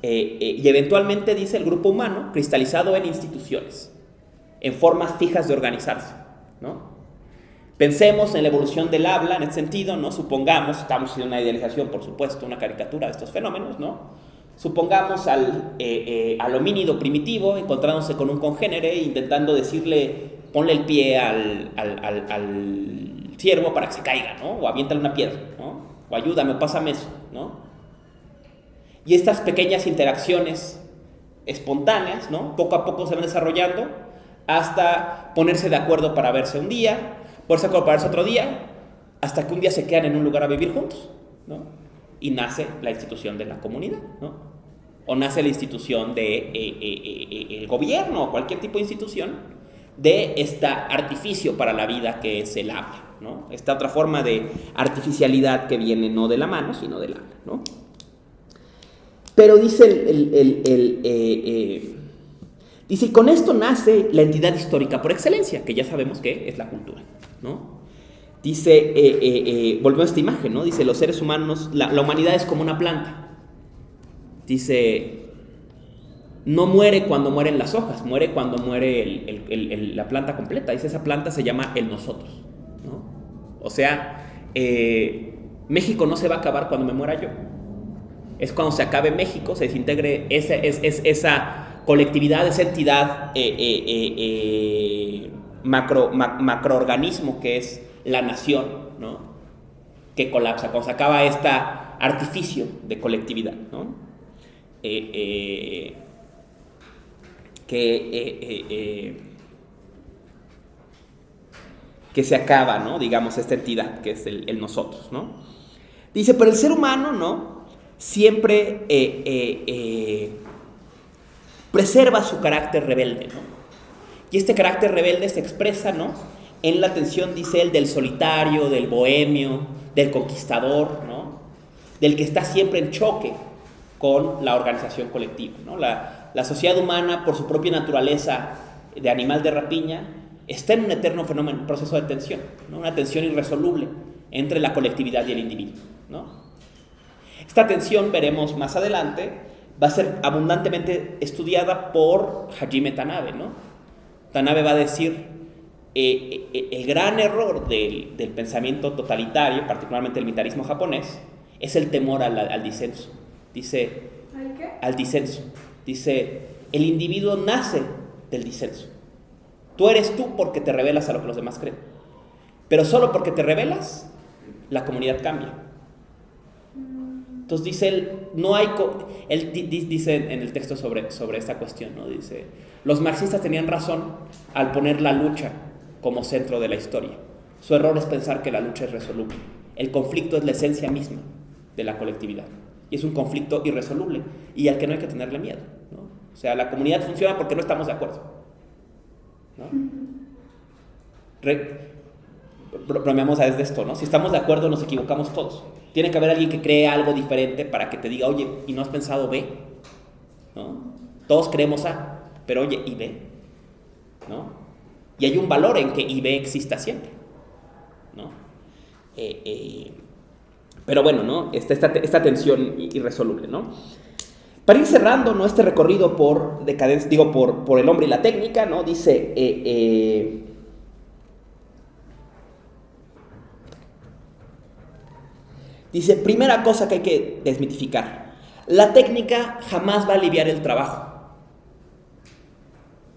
Y eventualmente, dice, el grupo humano cristalizado en instituciones, en formas fijas de organizarse, ¿no? Pensemos en la evolución del habla en este sentido, ¿no? Supongamos, estamos en una idealización, por supuesto, una caricatura de estos fenómenos, ¿no? Supongamos al homínido primitivo encontrándose con un congénere e intentando decirle, ponle el pie al ciervo para que se caiga, ¿no? O aviéntale una piedra, ¿no? O ayúdame, pásame eso, ¿no? Y estas pequeñas interacciones espontáneas, ¿no? Poco a poco se van desarrollando hasta ponerse de acuerdo para verse un día, ponerse de acuerdo para verse otro día, hasta que un día se quedan en un lugar a vivir juntos, ¿no? Y nace la institución de la comunidad, ¿no? O nace la institución de el gobierno o cualquier tipo de institución de este artificio para la vida que es el habla, ¿no? Esta otra forma de artificialidad que viene no de la mano, sino del habla, ¿no? Pero dice dice, y con esto nace la entidad histórica por excelencia, que ya sabemos que es la cultura, ¿no? Dice, volvemos a esta imagen, ¿no? Dice, los seres humanos, la humanidad es como una planta. Dice, no muere cuando mueren las hojas, muere cuando muere la planta completa. Dice, esa planta se llama el nosotros, ¿no? O sea, México no se va a acabar cuando me muera yo. Es cuando se acabe México, se desintegre esa colectividad, esa entidad macroorganismo que es la nación, ¿no? Que colapsa, cuando se acaba este artificio de colectividad, ¿no? Que se acaba, ¿no? Digamos, esta entidad que es el nosotros, ¿no? Dice, pero el ser humano, ¿no? Siempre preserva su carácter rebelde, ¿no? Y este carácter rebelde se expresa, ¿no? En la tensión, dice él, del solitario, del bohemio, del conquistador, ¿no? del que está siempre en choque con la organización colectiva, ¿no? La sociedad humana, por su propia naturaleza de animal de rapiña, está en un eterno fenómeno, proceso de tensión, ¿no? Una tensión irresoluble entre la colectividad y el individuo, ¿no? Esta tensión, veremos más adelante, va a ser abundantemente estudiada por Hajime Tanabe, ¿no? Tanabe va a decir, el gran error del pensamiento totalitario, particularmente el militarismo japonés, es el temor al disenso. Dice, ¿Al qué? al disenso. Dice, el individuo nace del disenso. Tú eres tú porque te revelas a lo que los demás creen. Pero solo porque te revelas, la comunidad cambia. Entonces dice él, dice en el texto sobre esta cuestión, ¿no? Dice, los marxistas tenían razón al poner la lucha como centro de la historia. Su error es pensar que la lucha es resoluble. El conflicto es la esencia misma de la colectividad. Y es un conflicto irresoluble y al que no hay que tenerle miedo, ¿no? O sea, la comunidad funciona porque no estamos de acuerdo, ¿no? Bromeamos a desde esto, ¿no? Si estamos de acuerdo, nos equivocamos todos. Tiene que haber alguien que cree algo diferente para que te diga, oye, ¿y no has pensado B? ¿No? Todos creemos A, pero oye, ¿y B? ¿No? Y hay un valor en que I, B exista siempre, ¿no? Pero bueno, ¿no? Esta tensión irresoluble, ¿no? Para ir cerrando, ¿no? Este recorrido por decadencia, por el hombre y la técnica, ¿no? Dice, primera cosa que hay que desmitificar, la técnica jamás va a aliviar el trabajo,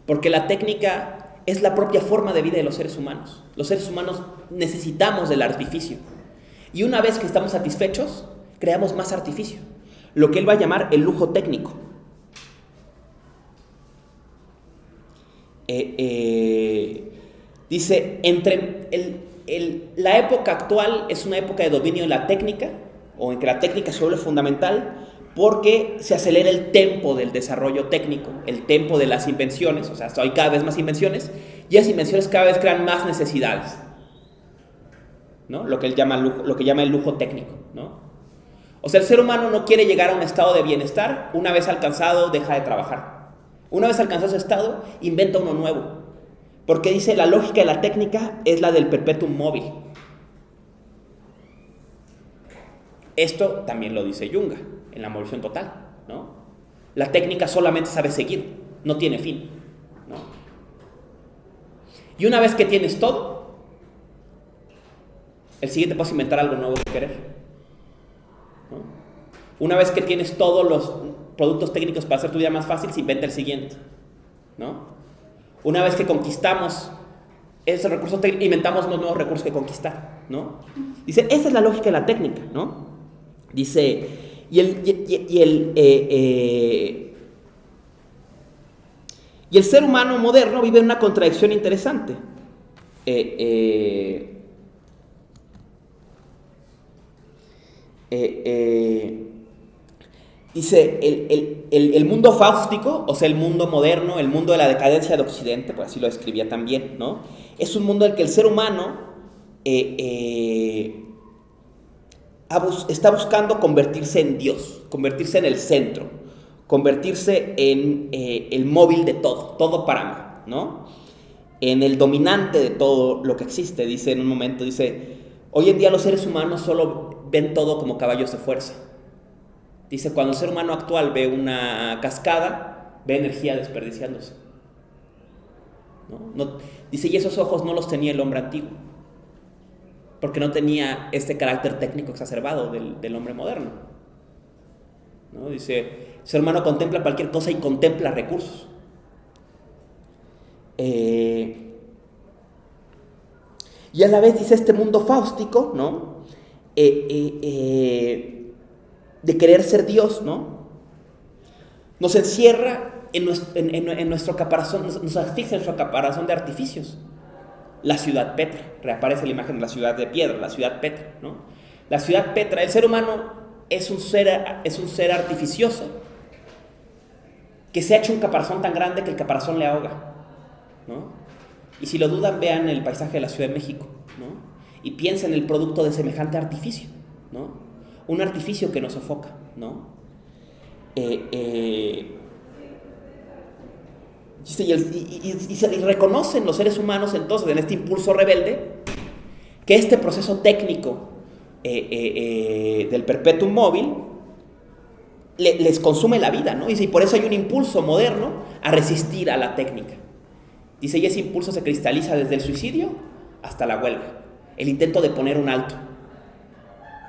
porque la técnica es la propia forma de vida de los seres humanos. Los seres humanos necesitamos del artificio, y una vez que estamos satisfechos, creamos más artificio, lo que él va a llamar el lujo técnico. Dice, la época actual es una época de dominio de la técnica, o en que la técnica se vuelve fundamental, porque se acelera el tempo del desarrollo técnico, el tempo de las invenciones, o sea, hay cada vez más invenciones, y esas invenciones cada vez crean más necesidades, ¿no? Lo que él llama el lujo técnico, ¿no? O sea, el ser humano no quiere llegar a un estado de bienestar. Una vez alcanzado, deja de trabajar. Una vez alcanzado ese estado, inventa uno nuevo. Porque dice, la lógica de la técnica es la del perpetuum móvil. Esto también lo dice Junga, en la movilización total, ¿no? La técnica solamente sabe seguir, no tiene fin, ¿no? Y una vez que tienes todo, el siguiente paso es inventar algo nuevo que querer, ¿no? Una vez que tienes todos los productos técnicos para hacer tu vida más fácil, se inventa el siguiente, ¿no? Una vez que conquistamos ese recurso técnico, inventamos unos nuevos recursos que conquistar, ¿no? Dice, esa es la lógica de la técnica, ¿no? Dice, y el ser humano moderno vive en una contradicción interesante. Dice, el mundo fáustico, o sea, el mundo moderno, el mundo de la decadencia de Occidente, pues así lo escribía también, ¿no? Es un mundo en el que el ser humano está buscando convertirse en Dios, convertirse en el centro, convertirse en el móvil de todo para mí, ¿no? En el dominante de todo lo que existe. Dice en un momento, dice, hoy en día los seres humanos solo ven todo como caballos de fuerza. Dice, cuando el ser humano actual ve una cascada, ve energía desperdiciándose, ¿no? Dice, y esos ojos no los tenía el hombre antiguo, porque no tenía este carácter técnico exacerbado del hombre moderno, ¿no? Dice, el ser humano contempla cualquier cosa y contempla recursos. Y a la vez dice, este mundo fáustico, ¿no? De querer ser Dios, ¿no? Nos encierra en nuestro caparazón, nos asfixia en nuestro caparazón de artificios. La ciudad Petra, reaparece la imagen de la ciudad de piedra, la ciudad Petra, ¿no? La ciudad Petra, el ser humano es un ser artificioso que se ha hecho un caparazón tan grande que el caparazón le ahoga, ¿no? Y si lo dudan, vean el paisaje de la Ciudad de México, ¿no? Y piensen en el producto de semejante artificio, ¿no? un artificio que nos sofoca, ¿no? Y reconocen los seres humanos entonces en este impulso rebelde que este proceso técnico del perpetuum móvil les consume la vida, ¿no? Y por eso hay un impulso moderno a resistir a la técnica. Dice, y ese impulso se cristaliza desde el suicidio hasta la huelga, el intento de poner un alto,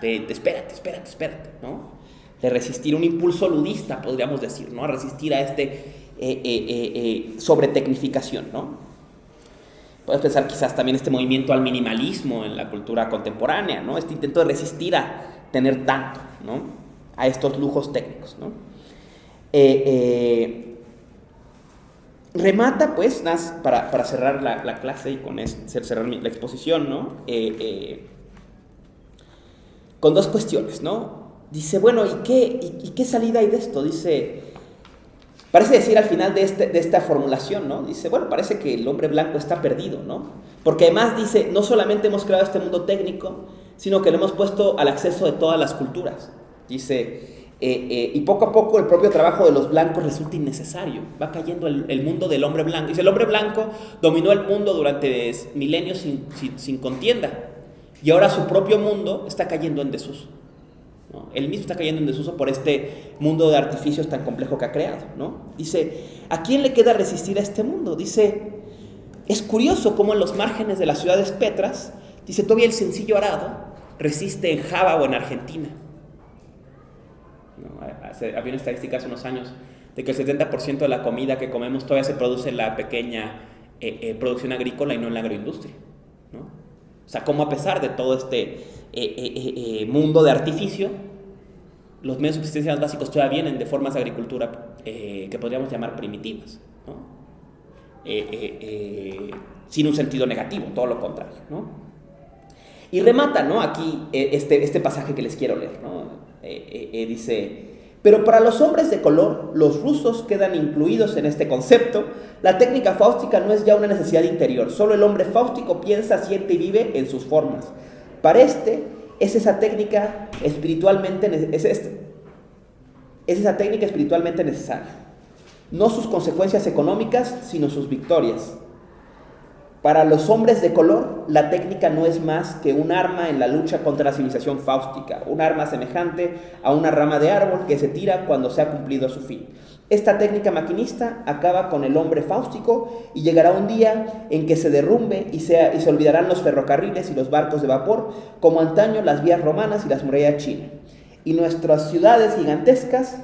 de espérate, ¿no? De resistir, un impulso ludista, podríamos decir, ¿no? A resistir a sobretecnificación, ¿no? Puedes pensar quizás también este movimiento al minimalismo en la cultura contemporánea, ¿no? Este intento de resistir a tener tanto, ¿no? A estos lujos técnicos, ¿no? Remata, pues, para cerrar la clase y con cerrar la exposición, ¿no? Con dos cuestiones, ¿no? Dice, bueno, ¿y qué salida hay de esto? Dice, parece decir al final de esta formulación, ¿no? Dice, bueno, parece que el hombre blanco está perdido, ¿no? Porque además dice, no solamente hemos creado este mundo técnico, sino que lo hemos puesto al acceso de todas las culturas. Dice, y poco a poco el propio trabajo de los blancos resulta innecesario. Va cayendo el mundo del hombre blanco. Dice, el hombre blanco dominó el mundo durante milenios sin contienda. Y ahora su propio mundo está cayendo en desuso, ¿no? Él mismo está cayendo en desuso por este mundo de artificios tan complejo que ha creado, ¿no? Dice, ¿a quién le queda resistir a este mundo? Dice, es curioso cómo en los márgenes de las ciudades petras, dice, todavía el sencillo arado resiste en Java o en Argentina, ¿no? Había una estadística hace unos años de que el 70% de la comida que comemos todavía se produce en la pequeña producción agrícola y no en la agroindustria, ¿no? O sea, como a pesar de todo este mundo de artificio, los medios de subsistencia más básicos todavía vienen de formas de agricultura que podríamos llamar primitivas, ¿no? Sin un sentido negativo, todo lo contrario, ¿no? Y remata, ¿no? Aquí este pasaje que les quiero leer, ¿no? Dice, pero para los hombres de color, los rusos quedan incluidos en este concepto. La técnica fáustica no es ya una necesidad interior, solo el hombre fáustico piensa, siente y vive en sus formas. Para es esa técnica espiritualmente necesaria, no sus consecuencias económicas, sino sus victorias. Para los hombres de color, la técnica no es más que un arma en la lucha contra la civilización fáustica, un arma semejante a una rama de árbol que se tira cuando se ha cumplido su fin. Esta técnica maquinista acaba con el hombre fáustico y llegará un día en que se derrumbe y se olvidarán los ferrocarriles y los barcos de vapor, como antaño las vías romanas y las murallas chinas. Y nuestras ciudades gigantescas,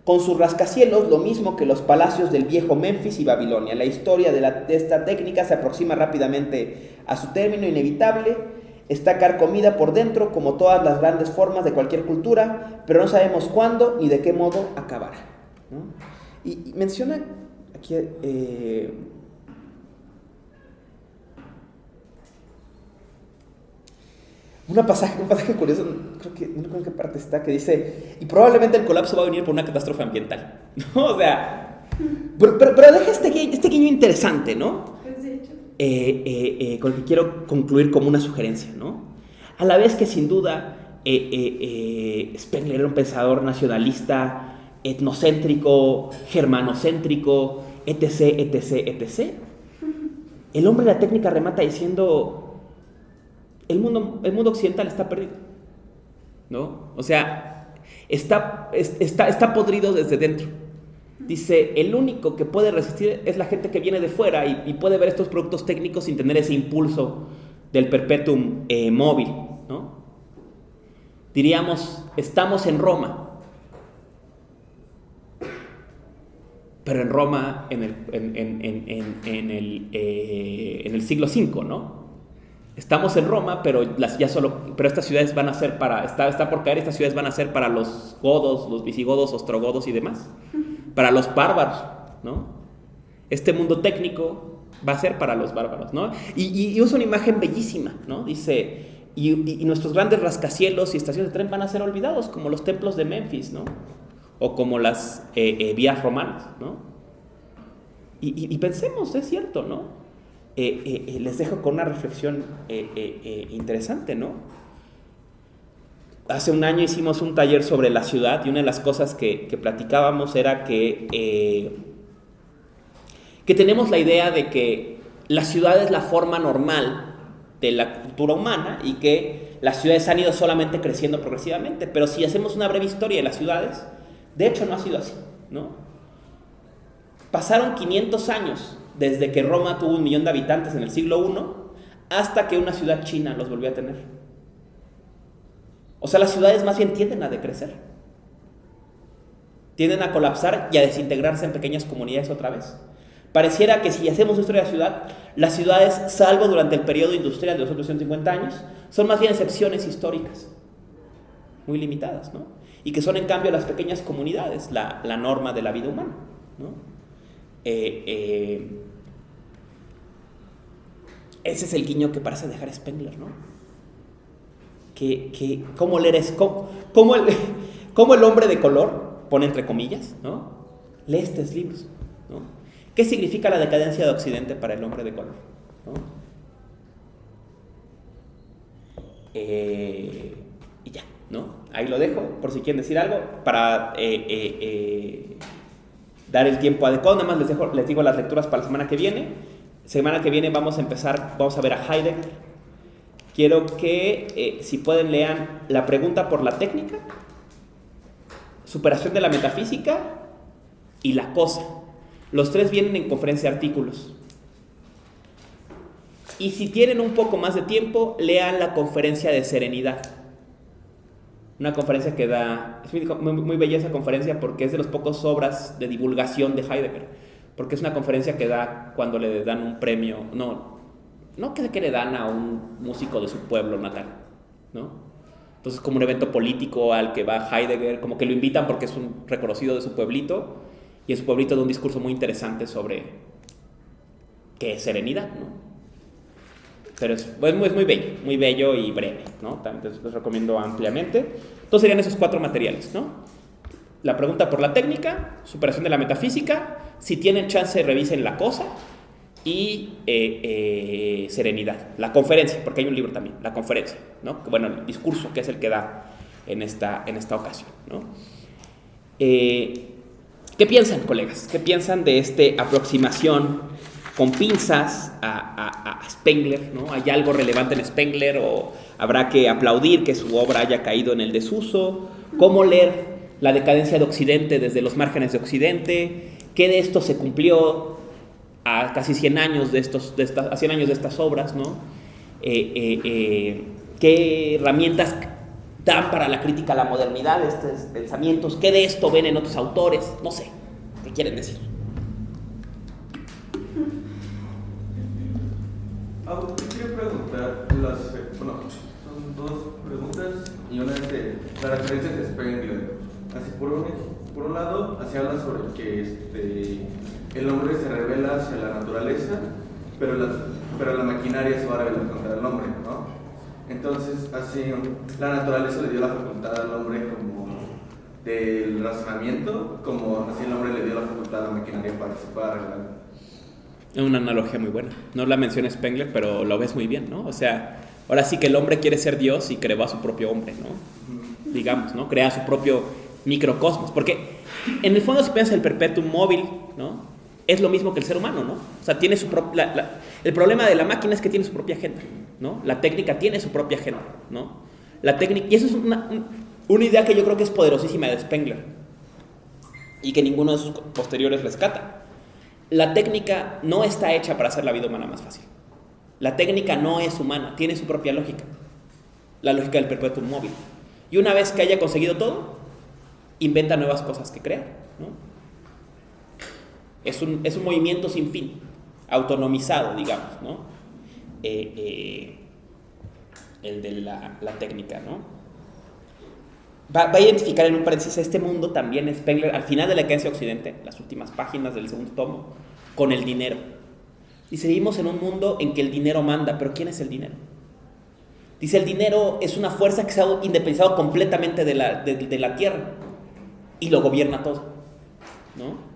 con sus rascacielos, lo mismo que los palacios del viejo Memphis y Babilonia. La historia de esta técnica se aproxima rápidamente a su término inevitable. Está carcomida por dentro, como todas las grandes formas de cualquier cultura, pero no sabemos cuándo ni de qué modo acabará, ¿no? Y menciona aquí un pasaje curioso, no creo en qué parte está, que dice, y probablemente el colapso va a venir por una catástrofe ambiental, ¿no? O sea, pero deja este guiño interesante, ¿no? Con el que quiero concluir como una sugerencia, ¿no? A la vez que sin duda Spengler era un pensador nacionalista, etnocéntrico, germanocéntrico, etc. El hombre de la técnica remata diciendo, el mundo occidental está perdido, ¿no? O sea, está podrido desde dentro. Dice, el único que puede resistir es la gente que viene de fuera y puede ver estos productos técnicos sin tener ese impulso del perpetuum móvil, ¿no? Diríamos, estamos en Roma, pero en Roma en el siglo V, ¿no? Estamos en Roma, pero estas ciudades van a ser está por caer, estas ciudades van a ser para los godos, los visigodos, ostrogodos y demás, para los bárbaros, ¿no? Este mundo técnico va a ser para los bárbaros, ¿no? Y usa una imagen bellísima, ¿no? Dice, y nuestros grandes rascacielos y estaciones de tren van a ser olvidados, como los templos de Memphis, ¿no? O como las vías romanas, ¿no? Y pensemos, es cierto, ¿no? Les dejo con una reflexión interesante, ¿no? hace un año hicimos un taller sobre la ciudad y una de las cosas que platicábamos era que tenemos la idea de que la ciudad es la forma normal de la cultura humana y que las ciudades han ido solamente creciendo progresivamente, pero si hacemos una breve historia de las ciudades, de hecho no ha sido así, ¿no? Pasaron 500 años desde que Roma tuvo 1 millón de habitantes en el siglo I hasta que una ciudad china los volvió a tener. O sea, las ciudades más bien tienden a decrecer, tienden a colapsar y a desintegrarse en pequeñas comunidades otra vez. Pareciera que si hacemos una historia de la ciudad, las ciudades, salvo durante el periodo industrial de los otros 150 años, son más bien excepciones históricas, muy limitadas, ¿no? Y que son en cambio las pequeñas comunidades la norma de la vida humana, ¿no? Ese es el guiño que parece dejar Spengler, ¿no? ¿Cómo leer es? ¿Cómo el hombre de color, pone entre comillas, ¿no? Lee estos libros, ¿no? ¿Qué significa la decadencia de Occidente para el hombre de color? ¿No? Y ya, ¿no? Ahí lo dejo, por si quieren decir algo, para dar el tiempo adecuado. Nada más les digo las lecturas para la semana que viene. Semana que viene vamos a ver a Heidegger. Quiero que, si pueden, lean La pregunta por la técnica, Superación de la metafísica y La cosa. Los 3 vienen en conferencia de artículos. Y si tienen un poco más de tiempo, lean la conferencia de Serenidad. Una conferencia que da... Es muy bella esa conferencia porque es de las pocas obras de divulgación de Heidegger. Porque es una conferencia que da cuando le dan un premio... No que le dan a un músico de su pueblo natal, ¿no? Entonces, como un evento político al que va Heidegger, como que lo invitan porque es un reconocido de su pueblito, y en su pueblito da un discurso muy interesante sobre qué es serenidad, ¿no? Pero es muy bello y breve, ¿no? Entonces, los recomiendo ampliamente. Entonces, serían esos 4 materiales, ¿no? La pregunta por la técnica, superación de la metafísica, si tienen chance, revisen La cosa, y Serenidad, la conferencia, porque hay un libro también, la conferencia, ¿no? Bueno, el discurso, que es el que da en esta ocasión, ¿no? ¿Qué piensan, colegas? ¿Qué piensan de esta aproximación con pinzas a Spengler, ¿no? ¿Hay algo relevante en Spengler o habrá que aplaudir que su obra haya caído en el desuso? ¿Cómo leer la decadencia de Occidente desde los márgenes de Occidente? ¿Qué de esto se cumplió a casi 100 años de estas obras, ¿no? ¿Qué herramientas dan para la crítica a la modernidad de estos pensamientos? ¿Qué de esto ven en otros autores? No sé, ¿qué quieren decir? Quería preguntar, son 2 preguntas y una es de las referencias de Spengler. Así, por un lado, así habla sobre que el hombre se revela hacia la naturaleza, pero la maquinaria se va a rebelar contra el hombre, ¿no? Entonces, así, la naturaleza le dio la facultad al hombre como del razonamiento, como así el hombre le dio la facultad a la maquinaria para que se pueda revelar. Es una analogía muy buena. No la menciona Spengler, pero lo ves muy bien, ¿no? O sea, ahora sí que el hombre quiere ser Dios y creó a su propio hombre, ¿no? Digamos, ¿no? Crea su propio microcosmos. Porque, en el fondo, si piensas el perpetuum móvil, ¿no? Es lo mismo que el ser humano, ¿no? O sea, tiene su el problema de la máquina es que tiene su propia agenda, ¿no? La técnica tiene su propia agenda, ¿no? La técnica, y eso es una idea que yo creo que es poderosísima de Spengler y que ninguno de sus posteriores rescata. La técnica no está hecha para hacer la vida humana más fácil. La técnica no es humana, tiene su propia lógica, la lógica del perpetuum móvil. Y una vez que haya conseguido todo, inventa nuevas cosas que crear, ¿no? Es un movimiento sin fin, autonomizado, digamos, ¿no? El de la técnica, ¿no? Va a identificar en un paréntesis este mundo también Spengler, al final de la decadencia de Occidente, las últimas páginas del segundo tomo, con el dinero. Dice, vivimos en un mundo en que el dinero manda, pero ¿quién es el dinero? Dice, el dinero es una fuerza que se ha independizado completamente de la tierra y lo gobierna todo, ¿no?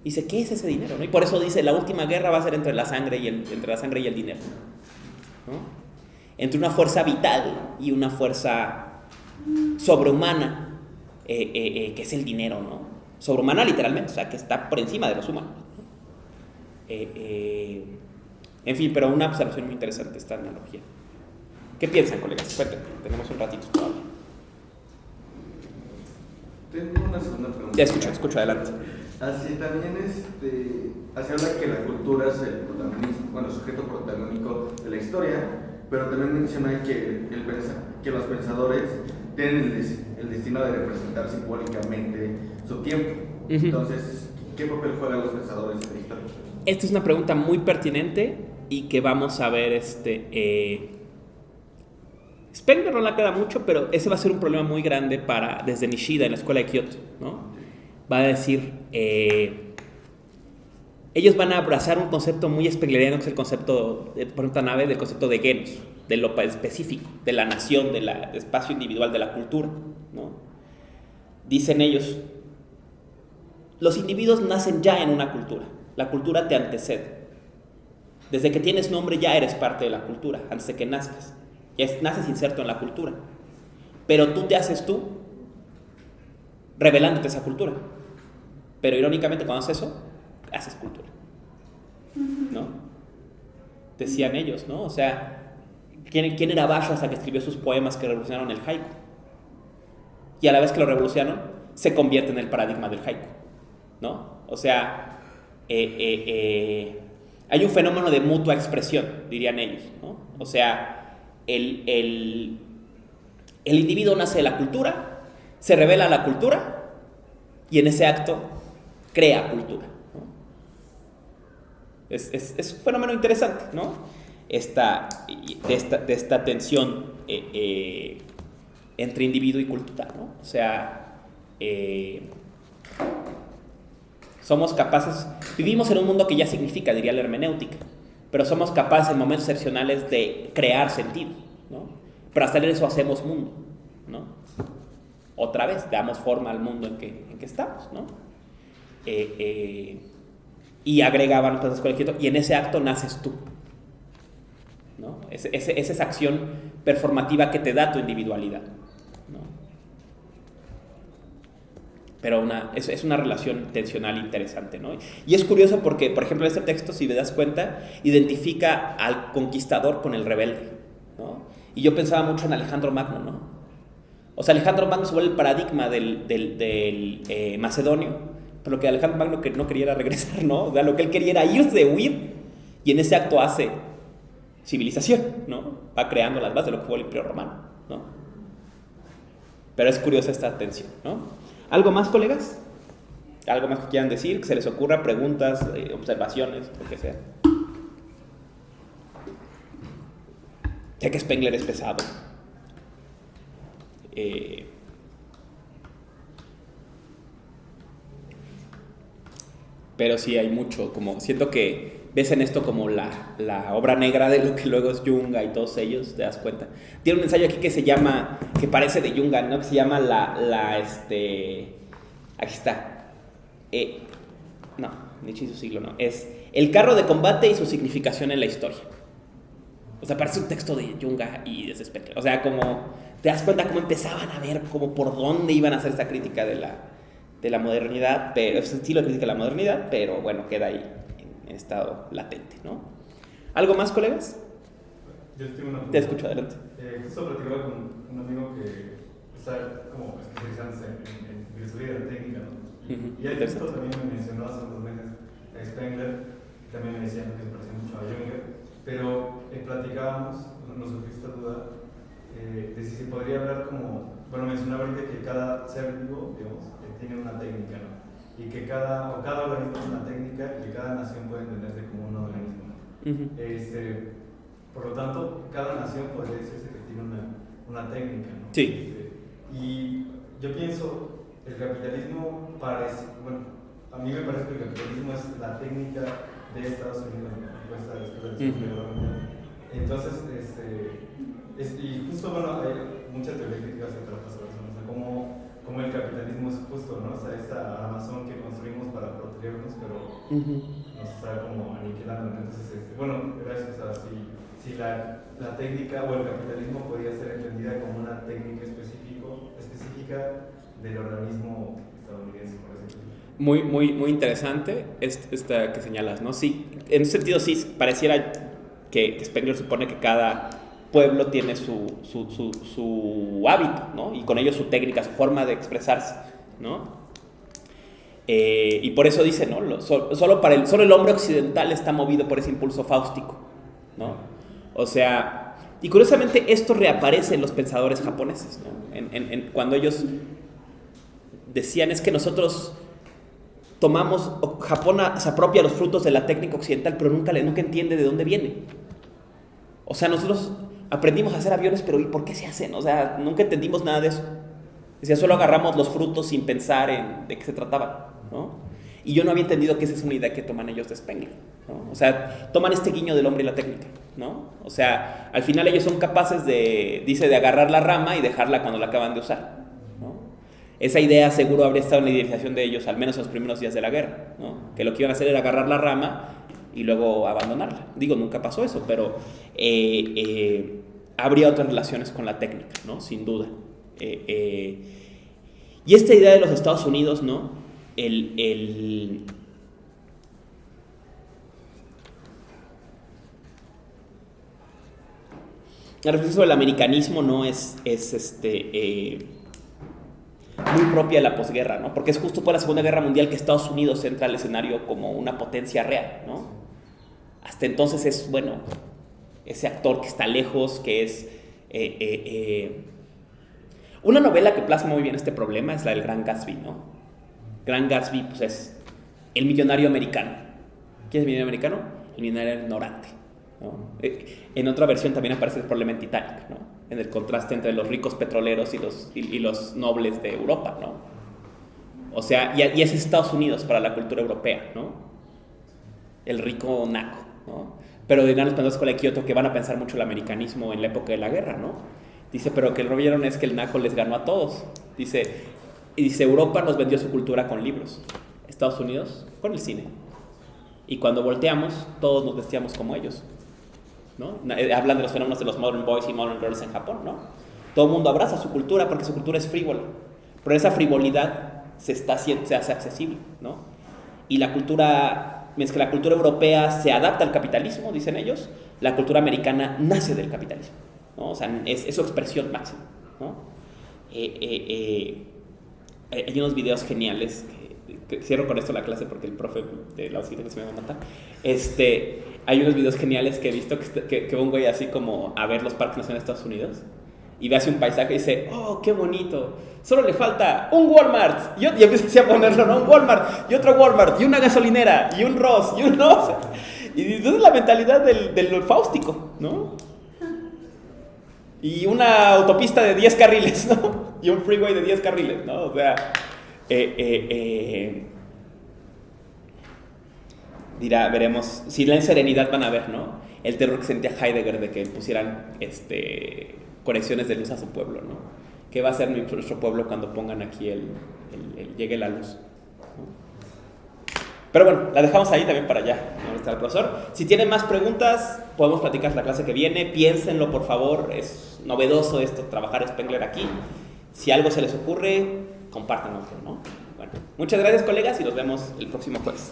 Dice, ¿qué es ese dinero? ¿No? Y por eso dice, la última guerra va a ser entre la sangre y el dinero, ¿no? Entre una fuerza vital y una fuerza sobrehumana, que es el dinero, ¿no? Sobrehumana literalmente, o sea, que está por encima de los humanos, ¿no? En fin, pero una observación muy interesante esta analogía. ¿Qué piensan, colegas? Cuéntenme, tenemos un ratito todavía. Tengo una segunda pregunta. Ya escucho, adelante. Así también, así habla que la cultura es el protagonismo, bueno, el sujeto protagónico de la historia, pero también menciona que los pensadores tienen el destino de representar simbólicamente su tiempo. Entonces, ¿qué papel juegan los pensadores en la historia? Esta es una pregunta muy pertinente y que vamos a ver, Spengler no la queda mucho, pero ese va a ser un problema muy grande desde Nishida en la escuela de Kyoto, ¿no? Va a decir, ellos van a abrazar un concepto muy spengleriano, que es el concepto, por ejemplo, Nave, del concepto de genus, de lo específico, de la nación, del espacio individual, de la cultura, ¿no? Dicen ellos, los individuos nacen ya en una cultura, la cultura te antecede. Desde que tienes nombre ya eres parte de la cultura, antes de que nazcas. Ya naces inserto en la cultura. Pero tú te haces tú, revelándote esa cultura. Pero irónicamente, cuando haces eso, haces cultura, ¿no? Decían ellos, ¿no? O sea, ¿quién era Bashar que escribió sus poemas que revolucionaron el haiku? Y a la vez que lo revolucionaron, se convierte en el paradigma del haiku, ¿no? O sea, hay un fenómeno de mutua expresión, dirían ellos, ¿no? O sea, el individuo nace de la cultura, se revela a la cultura y en ese acto crea cultura, ¿no? Es un fenómeno interesante, ¿no? De esta tensión entre individuo y cultura, ¿no? O sea, somos capaces, vivimos en un mundo que ya significa, diría la hermenéutica, pero somos capaces en momentos excepcionales de crear sentido, ¿no? Pero hasta en eso hacemos mundo, ¿no? Otra vez, damos forma al mundo en que estamos, ¿no? Y agregaban entonces con el quieto, y en ese acto naces tú, ¿no? Es esa acción performativa que te da tu individualidad, ¿no? Pero es una relación tensional interesante, ¿no? Y es curioso porque, por ejemplo, este texto, si te das cuenta, identifica al conquistador con el rebelde, ¿no? Y yo pensaba mucho en Alejandro Magno, ¿no? O sea, Alejandro Magno se vuelve el paradigma del macedonio, pero lo que Alejandro Magno no quería era regresar, ¿no? O sea, lo que él quería era irse, huir, y en ese acto hace civilización, ¿no? Va creando las bases de lo que fue el Imperio Romano, ¿no? Pero es curiosa esta tensión, ¿no? ¿Algo más, colegas? ¿Algo más que quieran decir? Que se les ocurra, preguntas, observaciones, lo que sea. Sé que Spengler es pesado. Pero sí hay mucho, como siento que ves en esto como la obra negra de lo que luego es Junga y todos ellos, te das cuenta. Tiene un ensayo aquí que se llama, que parece de Junga, ¿no? Que se llama aquí está. No, Nietzsche y su siglo, no. Es El carro de combate y su significación en la historia. O sea, parece un texto de Junga y de Spengler. O sea, como te das cuenta cómo empezaban a ver como por dónde iban a hacer esta crítica de la modernidad, pero ese estilo de crítica de la modernidad, pero bueno, queda ahí en estado latente, ¿no? ¿Algo más, colegas? Yo tengo una pregunta. Te escucho, adelante. Justo platicaba con un amigo que está como especializándose en filosofía de la técnica, ¿no? Y él justo también me mencionó hace unos meses a Spengler, también me decía que se parecía mucho a Junger, pero platicábamos, nos surgió esta duda de si se podría hablar como, bueno, mencionaba ahorita que cada ser vivo, digamos, tiene una técnica, ¿no? Y que cada organismo tiene una técnica y que cada nación puede entenderse como un organismo, ¿no? Por lo tanto, cada nación podría decirse que tiene una técnica, ¿no? Sí. Y yo pienso, el capitalismo parece, bueno, a mí me parece que el capitalismo es la técnica de Estados Unidos, ¿no? Entonces, y justo, bueno, hay mucha teoría crítica se trata sobre eso, ¿no? O sea, cómo el capitalismo es justo, ¿no? O sea, esta Amazon que construimos para protegernos, pero nos está como aniquilando, ¿no? Entonces, bueno, gracias a si la técnica o el capitalismo podía ser entendida como una técnica específica del organismo estadounidense, por así decirlo. Muy interesante esta que señalas, ¿no? Sí, en ese sentido sí, pareciera que Spengler supone que cada pueblo tiene su hábito, ¿no? Y con ello su técnica, su forma de expresarse, ¿no? Y por eso dice, ¿no? Solo el hombre occidental está movido por ese impulso fáustico, ¿no? O sea, y curiosamente esto reaparece en los pensadores japoneses, ¿no? Cuando ellos decían, es que nosotros tomamos, Japón se apropia los frutos de la técnica occidental, pero nunca entiende de dónde viene. O sea, nosotros aprendimos a hacer aviones, pero ¿y por qué se hacen? O sea, nunca entendimos nada de eso. Decía, solo agarramos los frutos sin pensar de qué se trataban, ¿no? Y yo no había entendido que esa es una idea que toman ellos de Spengler, ¿no? O sea, toman este guiño del hombre y la técnica, ¿no? O sea, al final ellos son capaces de agarrar la rama y dejarla cuando la acaban de usar, ¿no? Esa idea seguro habría estado en la idealización de ellos, al menos en los primeros días de la guerra, ¿no? Que lo que iban a hacer era agarrar la rama y luego abandonarla. Digo, nunca pasó eso, pero habría otras relaciones con la técnica, ¿no? Sin duda. Y esta idea de los Estados Unidos, ¿no? La reflexión sobre el americanismo, ¿no? es muy propia de la posguerra, ¿no? Porque es justo por la Segunda Guerra Mundial que Estados Unidos entra al escenario como una potencia real, ¿no? Hasta entonces es, bueno, ese actor que está lejos, que es... Una novela que plasma muy bien este problema es la del Gran Gatsby, ¿no? Gran Gatsby, pues, es el millonario americano. ¿Quién es el millonario americano? El millonario ignorante, ¿no? En otra versión también aparece el problema en Titanic, ¿no? En el contraste entre los ricos petroleros y los nobles de Europa, ¿no? O sea, y es Estados Unidos para la cultura europea, ¿no? El rico naco, ¿no? Pero dirán los pensadores de Kioto que van a pensar mucho el americanismo en la época de la guerra, ¿no? Dice, pero que lo vieron es que el naco les ganó a todos. Dice, Europa nos vendió su cultura con libros, Estados Unidos con el cine. Y cuando volteamos, todos nos vestíamos como ellos, ¿no? Hablan de los fenómenos de los Modern Boys y Modern Girls en Japón, ¿no? Todo el mundo abraza su cultura porque su cultura es frívola, pero esa frivolidad se hace accesible, ¿no? Y la cultura, mientras que la cultura europea se adapta al capitalismo, dicen ellos, la cultura americana nace del capitalismo, ¿no? O sea, es su expresión máxima, ¿no? Hay unos videos geniales que cierro con esto la clase porque el profe de la siguiente clase me va a matar. Hay unos videos geniales que he visto que un güey así como a ver los parques nacionales de Estados Unidos y ve así un paisaje y dice, oh, qué bonito, solo le falta un Walmart, y empieza a ponerlo, ¿no? Un Walmart, y otro Walmart, y una gasolinera, y un Ross, y un Ross. Y entonces es la mentalidad del fáustico, ¿no? Y una autopista de 10 carriles, ¿no? Y un freeway de 10 carriles, ¿no? O sea, dirá, veremos, si la Serenidad van a ver, ¿no? El terror que sentía Heidegger de que pusieran conexiones de luz a su pueblo, ¿no? ¿Qué va a hacer nuestro pueblo cuando pongan aquí llegue la luz, ¿no? Pero bueno, la dejamos ahí también para allá, ¿no? Está el profesor. Si tienen más preguntas, podemos platicar la clase que viene. Piénsenlo, por favor. Es novedoso esto, trabajar Spengler aquí. Si algo se les ocurre, compártanoslo, ¿no? Bueno, muchas gracias, colegas, y nos vemos el próximo jueves.